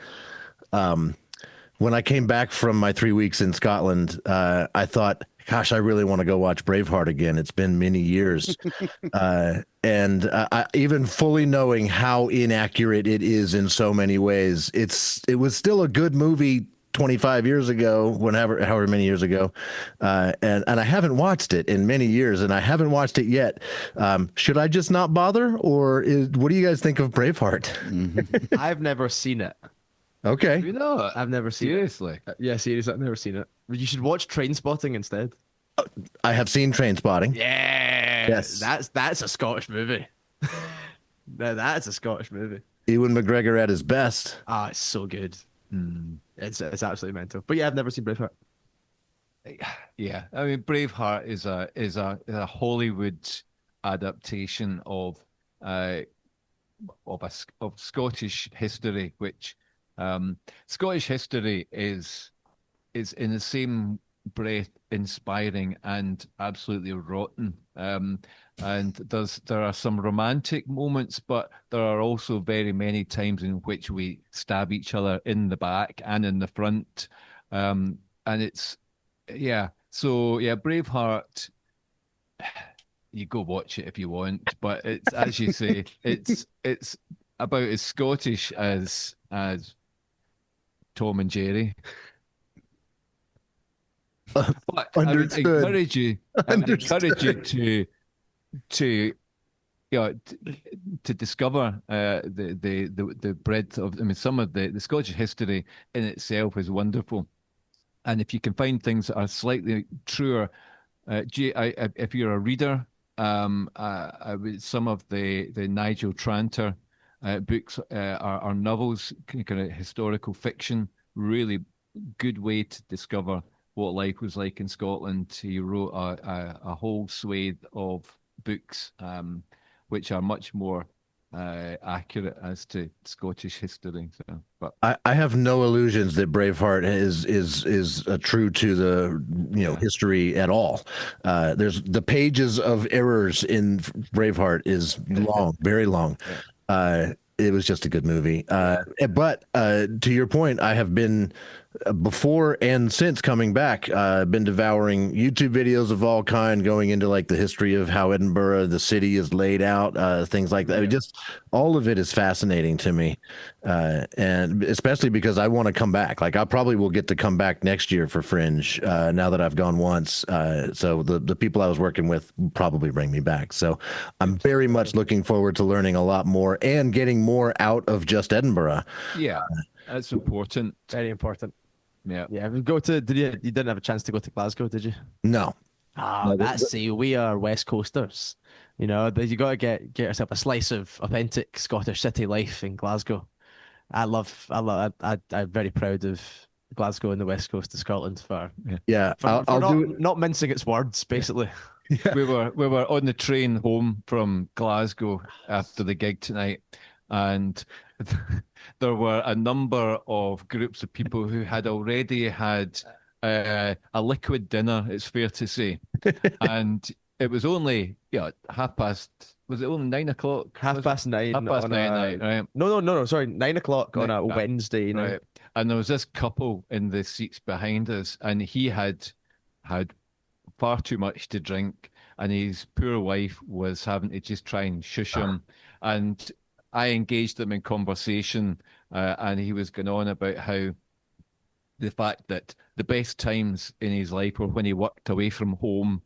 when I came back from my 3 weeks in Scotland, I thought, gosh, I really want to go watch Braveheart again. It's been many years. And even fully knowing how inaccurate it is in so many ways, it was still a good movie 25 years ago, however many years ago, and I haven't watched it in many years, and I haven't watched it yet. Should I just not bother, or what do you guys think of Braveheart? I've never seen it. Okay. You know, I've never seen seriously. it. Yeah, seriously, I've never seen it. You should watch Trainspotting instead. I have seen Trainspotting. Yeah. Yes. That's a Scottish movie. That's a Scottish movie. Ewan McGregor at his best. Ah, it's so good. It's absolutely mental. But yeah, I've never seen Braveheart. Yeah, I mean, Braveheart is a Hollywood adaptation of Scottish history, which Scottish history is in the same breath inspiring and absolutely rotten. And there are some romantic moments, but there are also very many times in which we stab each other in the back and in the front. And it's, yeah. So yeah, Braveheart, you go watch it if you want, but it's, as you say, it's about as Scottish as Tom and Jerry. But I would encourage you to discover the breadth of. I mean, some of the Scottish history in itself is wonderful, and if you can find things that are slightly truer, if you're a reader, some of the Nigel Tranter books are novels, kind of historical fiction, really good way to discover what life was like in Scotland. He wrote a whole swathe of books which are much more accurate as to Scottish history. So, but I have no illusions that Braveheart is true to the history at all. There's the pages of errors in Braveheart is long, very long. It was just a good movie. But to your point, I have been before and since coming back, I've been devouring YouTube videos of all kind, going into like the history of how Edinburgh, the city, is laid out, things like that. I mean, just all of it is fascinating to me, and especially because I want to come back. Like I probably will get to come back next year for Fringe, now that I've gone once. So the people I was working with will probably bring me back. So I'm very much looking forward to learning a lot more and getting more out of just Edinburgh. Yeah, that's important. Very important. Yeah. Yeah. We go to. Did you didn't have a chance to go to Glasgow, did you? No. Ah, see, we are West Coasters. You know, you got to get yourself a slice of authentic Scottish city life in Glasgow. I'm very proud of Glasgow and the West Coast of Scotland for not mincing its words, basically. Yeah. We were on the train home from Glasgow after the gig tonight, and there were a number of groups of people who had already had a liquid dinner, it's fair to say. And it was only half past. Was it only 9 o'clock? Half past 9. Half past 9 night, right? No. Sorry, 9 o'clock on a Wednesday night. Right. And there was this couple in the seats behind us, and he had far too much to drink, and his poor wife was having to just try and shush him. And I engaged him in conversation, and he was going on about how the fact that the best times in his life were when he worked away from home.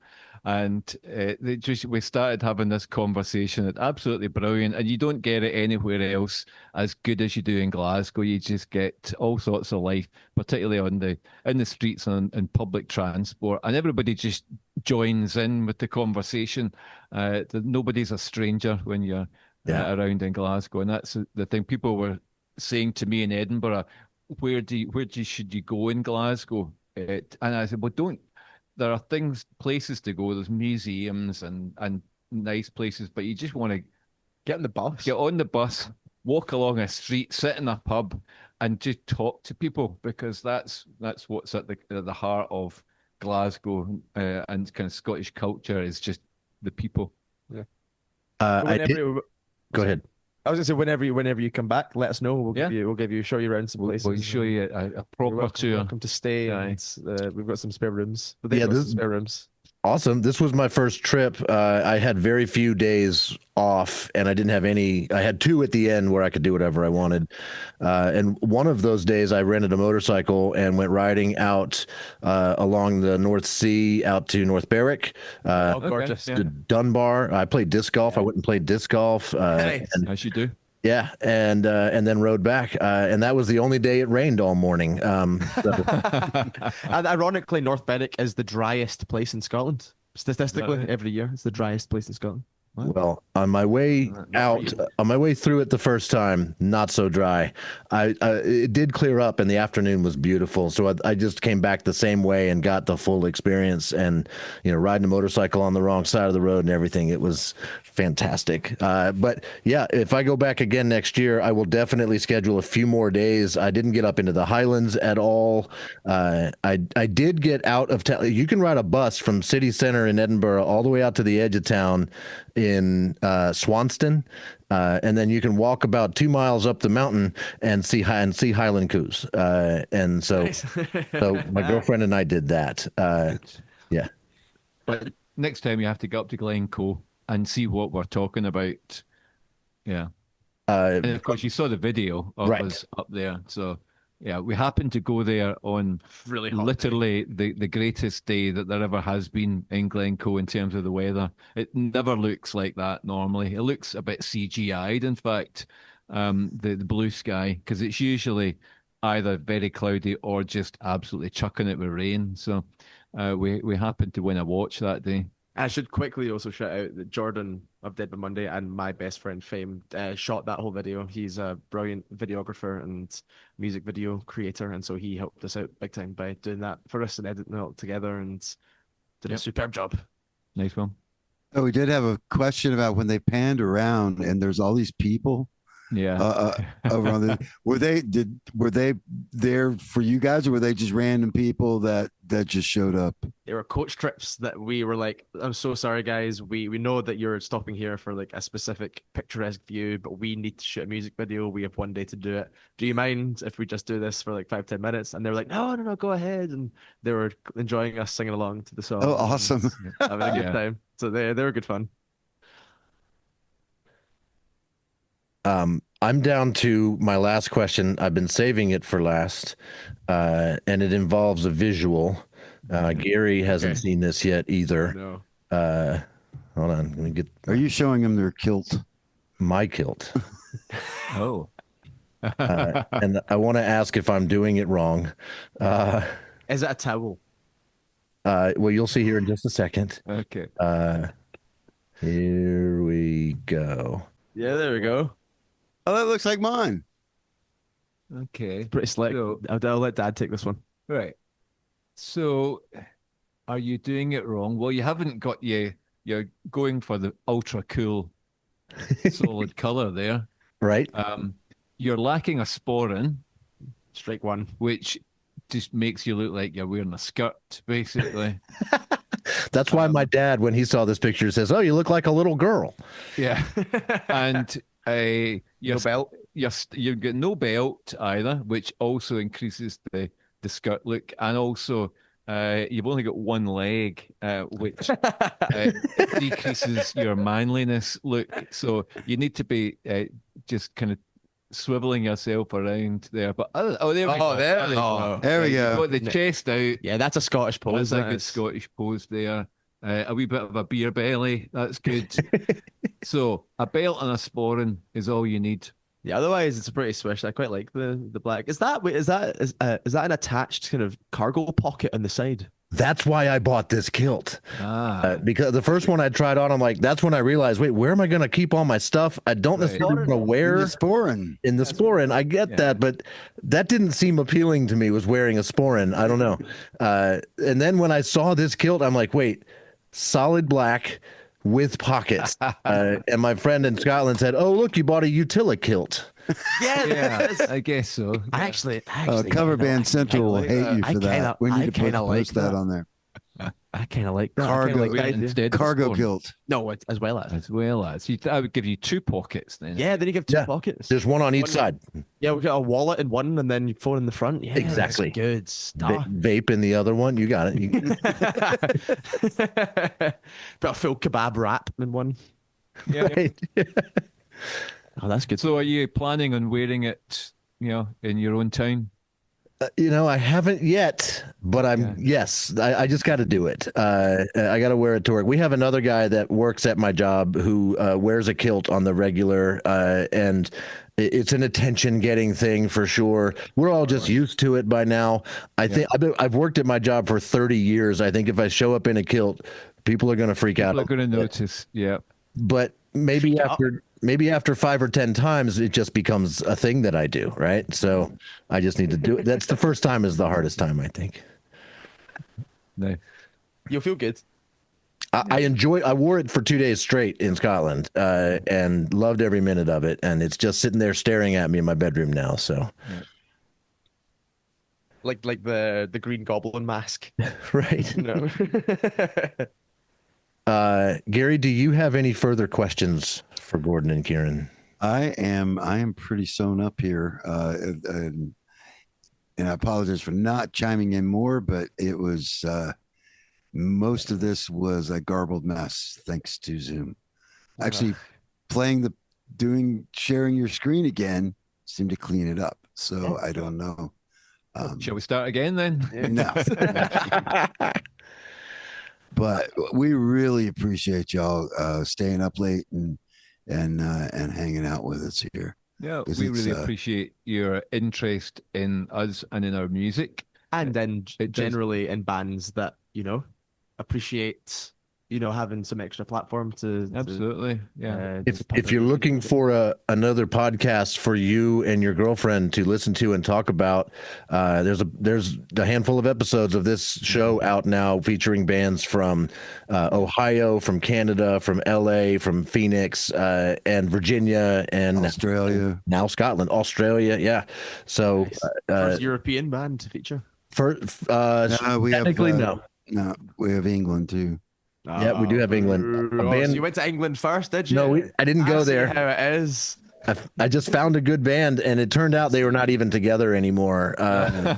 And we started having this conversation. It's absolutely brilliant. And you don't get it anywhere else as good as you do in Glasgow. You just get all sorts of life, particularly in the streets and public transport. And everybody just joins in with the conversation. Nobody's a stranger when you're around in Glasgow. And that's the thing people were saying to me in Edinburgh, should you go in Glasgow? And I said, well, there are places to go. There's museums and nice places, but you just want to get on the bus, walk along a street, sit in a pub, and just talk to people, because that's what's at the heart of Glasgow and kind of Scottish culture, is just the people. Yeah. Go ahead. I was gonna say whenever you come back, let us know. We'll show you around some places. We'll show you a proper tour. Welcome to stay. And, we've got some spare rooms. Spare rooms. Awesome. This was my first trip. I had very few days off, and I didn't have any. I had 2 at the end where I could do whatever I wanted. And one of those days, I rented a motorcycle and went riding out along the North Sea out to North Berwick. Gorgeous. To Dunbar. I played disc golf. I went and played disc golf. As you do. Yeah, and then rode back, and that was the only day it rained all morning. And ironically, North Berwick is the driest place in Scotland. Statistically, every year it's the driest place in Scotland. Well, on my way through it the first time, not so dry. It did clear up, and the afternoon was beautiful. So I just came back the same way and got the full experience. And riding a motorcycle on the wrong side of the road and everything, it was fantastic. But yeah, if I go back again next year, I will definitely schedule a few more days. I didn't get up into the Highlands at all. I did get out of town. You can ride a bus from city center in Edinburgh all the way out to the edge of town in Swanston, and then you can walk about 2 miles up the mountain and see Highland Coos. And so, so my girlfriend and I did that. Yeah. But next time you have to go up to Glencoe and see what we're talking about. Yeah. And of course, you saw the video of us up there. So yeah, we happened to go there on really hot literally the greatest day that there ever has been in Glencoe in terms of the weather. It never looks like that normally. It looks a bit CGI'd, in fact, the blue sky, because it's usually either very cloudy or just absolutely chucking it with rain. So we happened to win a watch that day. I should quickly also shout out that Jordan of Dead by Monday and my best friend Fame shot that whole video. He's a brilliant videographer and music video creator, and so he helped us out big time by doing that for us and editing it all together, and did a superb job. Nice one. Oh, we did have a question about when they panned around and there's all these people. Yeah. Over on the, were they there for you guys, or were they just random people that just showed up? There were coach trips that we were like, I'm so sorry, guys. We know that you're stopping here for like a specific picturesque view, but we need to shoot a music video. We have one day to do it. Do you mind if we just do this for like 5-10 minutes? And they were like, no, go ahead. And they were enjoying us singing along to the song. Oh, awesome. Having a good time. So they were good fun. I'm down to my last question. I've been saving it for last, and it involves a visual. Gary hasn't seen this yet either. No. Hold on, let me get. Are you showing them their kilt? My kilt? Oh. And I want to ask if I'm doing it wrong. Is it a towel? Well, you'll see here in just a second. Okay. Here we go. Yeah, there we go. Oh, that looks like mine. Okay. Pretty slick. So, I'll let Dad take this one. right. So, are you doing it wrong? Well, you haven't got you're going for the ultra cool solid color there. Right? You're lacking a sporin, Strike one. which just makes you look like you're wearing a skirt, basically. That's why my dad, when he saw this picture, says, "Oh, you look like a little girl." Yeah. And No belt. You've got no belt either, which also increases the skirt look, and also you've only got one leg, which decreases your manliness look. So you need to be just kind of swiveling yourself around there. But there we go. there we go. There we You've go. got the chest out. Yeah, that's a Scottish pose. That's a that good is. Scottish pose there. A wee bit of a beer belly. That's good. So a belt and a sporran is all you need. Yeah, otherwise it's pretty swish. I quite like the black. Is that an attached kind of cargo pocket on the side? That's why I bought this kilt. Because the first one I tried on, I'm like, that's when I realized, wait, where am I going to keep all my stuff? I don't necessarily want to wear The sporin. in the sporin. I get that, but that didn't seem appealing to me, was wearing a sporin. I don't know. And then when I saw this kilt, I'm like, wait, solid black with pockets. And my friend in Scotland said, "Oh, look, you bought a Utila kilt." Yeah, I guess so. I actually Cover Band Central will hate you for that. We need to post that on there. I kind of like that. Cargo- I kinda like that idea. Instead of Cargo sporran. kilt. No, as well as. As well as. I would give you 2 pockets then. Yeah, then you have two Yeah. pockets. There's one on each side. Yeah, we got a wallet in one and then your phone in the front. Yeah, Exactly. that's good stuff. Vape in the other one. You got it. Got a full kebab wrap in one. Right. Oh, that's good. So are you planning on wearing it, in your own time? I haven't yet, but yes, I just got to do it. I got to wear it to work. We have another guy that works at my job who wears a kilt on the regular, and it's an attention-getting thing for sure. We're all just used to it by now. I think I've worked at my job for 30 years. I think if I show up in a kilt, people are going to freak out. People are going to notice. Yeah. But maybe after 5 or 10 times, it just becomes a thing that I do, right? So I just need to do it. That's the first time is the hardest time, I think. No. You'll feel good. I wore it for 2 days straight in Scotland, and loved every minute of it. And it's just sitting there staring at me in my bedroom now. So, Like the Green Goblin mask. right. No. Gary, do you have any further questions for Gordon and Kieran? I am pretty sewn up here, and I apologize for not chiming in more, but it was most of this was a garbled mess thanks to Zoom. Actually, sharing your screen again seemed to clean it up. So I don't know. Shall we start again then? No. But we really appreciate y'all staying up late and hanging out with us here. Yeah, we really appreciate your interest in us and in our music. And then It does. generally in bands that, appreciate having some extra platform to Absolutely, yeah. If you're looking for another podcast for you and your girlfriend to listen to and talk about, there's a handful of episodes of this show out now featuring bands from Ohio, from Canada, from LA, from Phoenix, and Virginia, and Australia, now Scotland, Australia. Yeah, so first European band to feature. no, we technically have no, we have England too. Yeah, we do have England. So you went to England first, did you? No, I didn't go there. How it is. I just found a good band, and it turned out they were not even together anymore.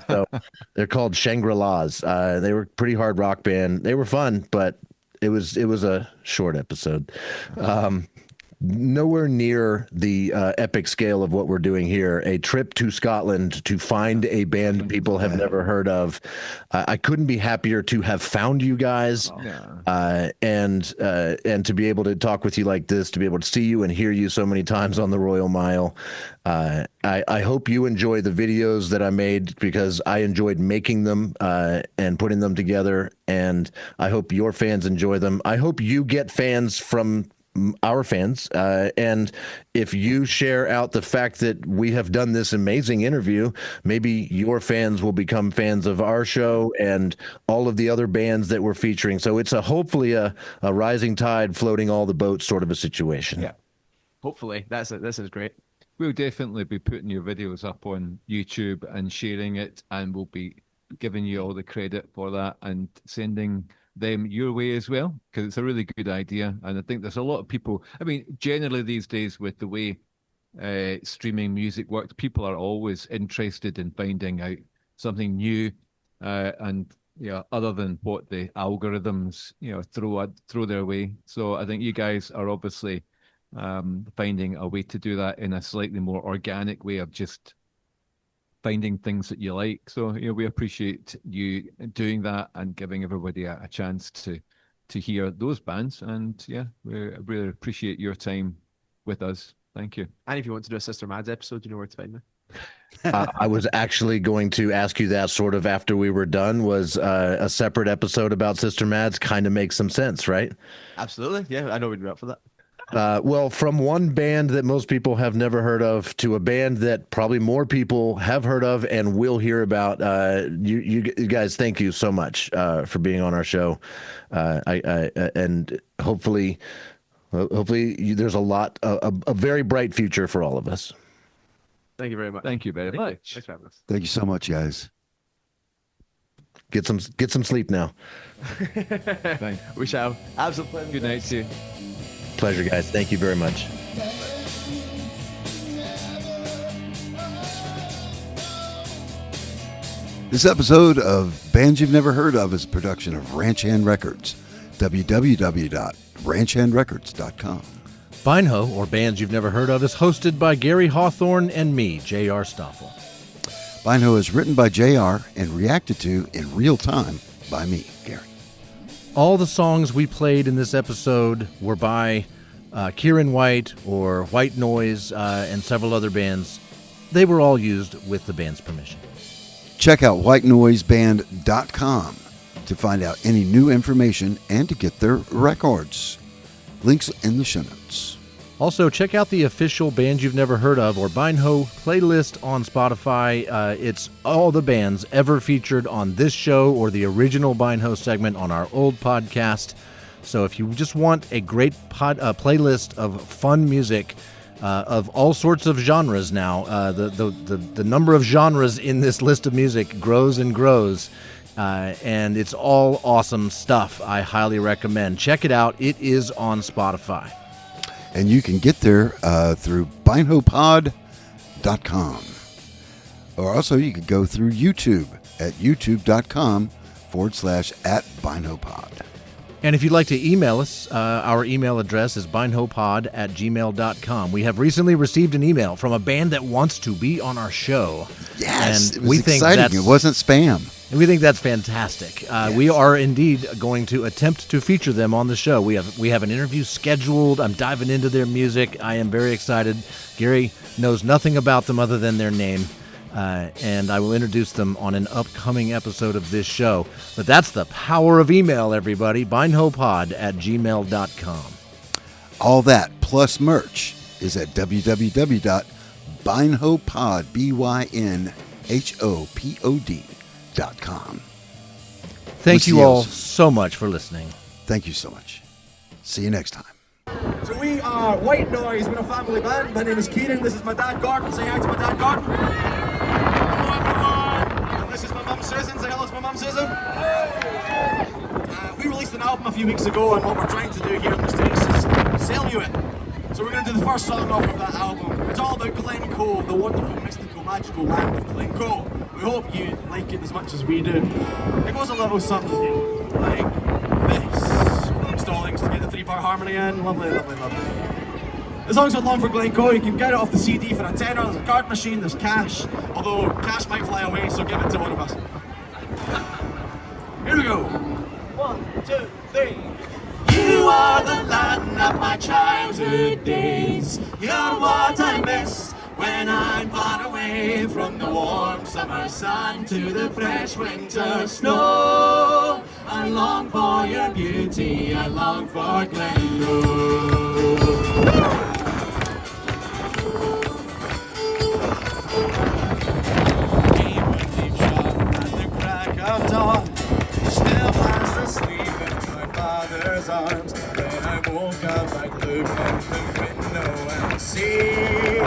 So they're called Shangri-Las. They were a pretty hard rock band. They were fun, but it was a short episode. Nowhere near the epic scale of what we're doing here. A trip to Scotland to find a band people have never heard of. I couldn't be happier to have found you guys, and to be able to talk with you like this, to be able to see you and hear you so many times on the Royal Mile. I hope you enjoy the videos that I made, because I enjoyed making them and putting them together, and I hope your fans enjoy them. I hope you get fans from our fans, and if you share out the fact that we have done this amazing interview, maybe your fans will become fans of our show and all of the other bands that we're featuring. So it's hopefully a rising tide floating all the boats sort of a situation. Yeah, hopefully. This is great. We'll definitely be putting your videos up on YouTube and sharing it, and we'll be giving you all the credit for that and sending them your way as well, because it's a really good idea. And I think there's a lot of people, I mean, generally these days with the way streaming music works, people are always interested in finding out something new, and other than what the algorithms throw their way. So I think you guys are obviously finding a way to do that in a slightly more organic way of just finding things that you like. So we appreciate you doing that and giving everybody a chance to hear those bands. And we really appreciate your time with us. Thank you. And if you want to do a Sister Mads episode, you know where to find me. I was actually going to ask you that sort of after we were done. Was a separate episode about Sister Mads kind of makes some sense, right? Absolutely. Yeah, I know we'd be up for that. Well, from one band that most people have never heard of to a band that probably more people have heard of and will hear about, you guys, thank you so much for being on our show. And hopefully there's a very bright future for all of us. Thank you very much. Thank you very much. Thanks for having us. Thank you so much, guys. Get some sleep now. We shall. Absolutely. Good night to you. Pleasure, guys. Thank you very much. This episode of Bands You've Never Heard Of is a production of Ranch Hand Records. www.ranchhandrecords.com. BYNHO, or Bands You've Never Heard Of, is hosted by Gary Hawthorne and me, J.R. Stoffel. BYNHO is written by J.R. and reacted to in real time by me, Gary. All the songs we played in this episode were by Kieran Whyte or White Noise and several other bands. They were all used with the band's permission. Check out whitenoiseband.com to find out any new information and to get their records. Links in the show notes. Also, check out the official Bands You've Never Heard Of, or BYNHO, playlist on Spotify. It's all the bands ever featured on this show or the original BYNHO segment on our old podcast. So if you just want a great playlist of fun music of all sorts of genres now, the number of genres in this list of music grows and grows, and it's all awesome stuff. I highly recommend. Check it out. It is on Spotify. And you can get there through BYNHOPod.com. Or also you could go through YouTube at youtube.com/@BYNHOPod. And if you'd like to email us, our email address is bynhopod@gmail.com. We have recently received an email from a band that wants to be on our show. Yes, and it was exciting. It wasn't spam. And we think that's fantastic. Yes. We are indeed going to attempt to feature them on the show. We have an interview scheduled. I'm diving into their music. I am very excited. Gary knows nothing about them other than their name. and I will introduce them on an upcoming episode of this show. But that's the power of email, everybody. BYNHOpod@gmail.com. All that plus merch is at www.bynhopod, BYNHOPOD.com. Thank you all so much for listening. Thank you so much. See you next time. So we are White Noise. We're a family band. My name is Kieran. This is my dad, Gordon. Say hi to my dad, Gordon. Hello, everyone. And this is my mum, Susan. Say hello to my mum, Susan. We released an album a few weeks ago, and what we're trying to do here in the States is sell you it. So we're going to do the first song off of that album. It's all about Glencoe, the wonderful, mystical, magical land of Glencoe. We hope you like it as much as we do. It goes a little something like this. Stallings to get the 3-part harmony in. Lovely, lovely, lovely. The song's called Long for Glencoe. You can get it off the CD for a tenner. There's a card machine, there's cash. Although cash might fly away, so give it to one of us. Here we go. 1, 2, 3. You are the land of my childhood days. You're what I miss when I'm far away from the warm summer sun to the fresh winter snow. I long for your beauty, I long for Glencoe. Came a deep shot at the crack of dawn, still fast asleep in my father's arms. When I woke up, I'd look out the window and see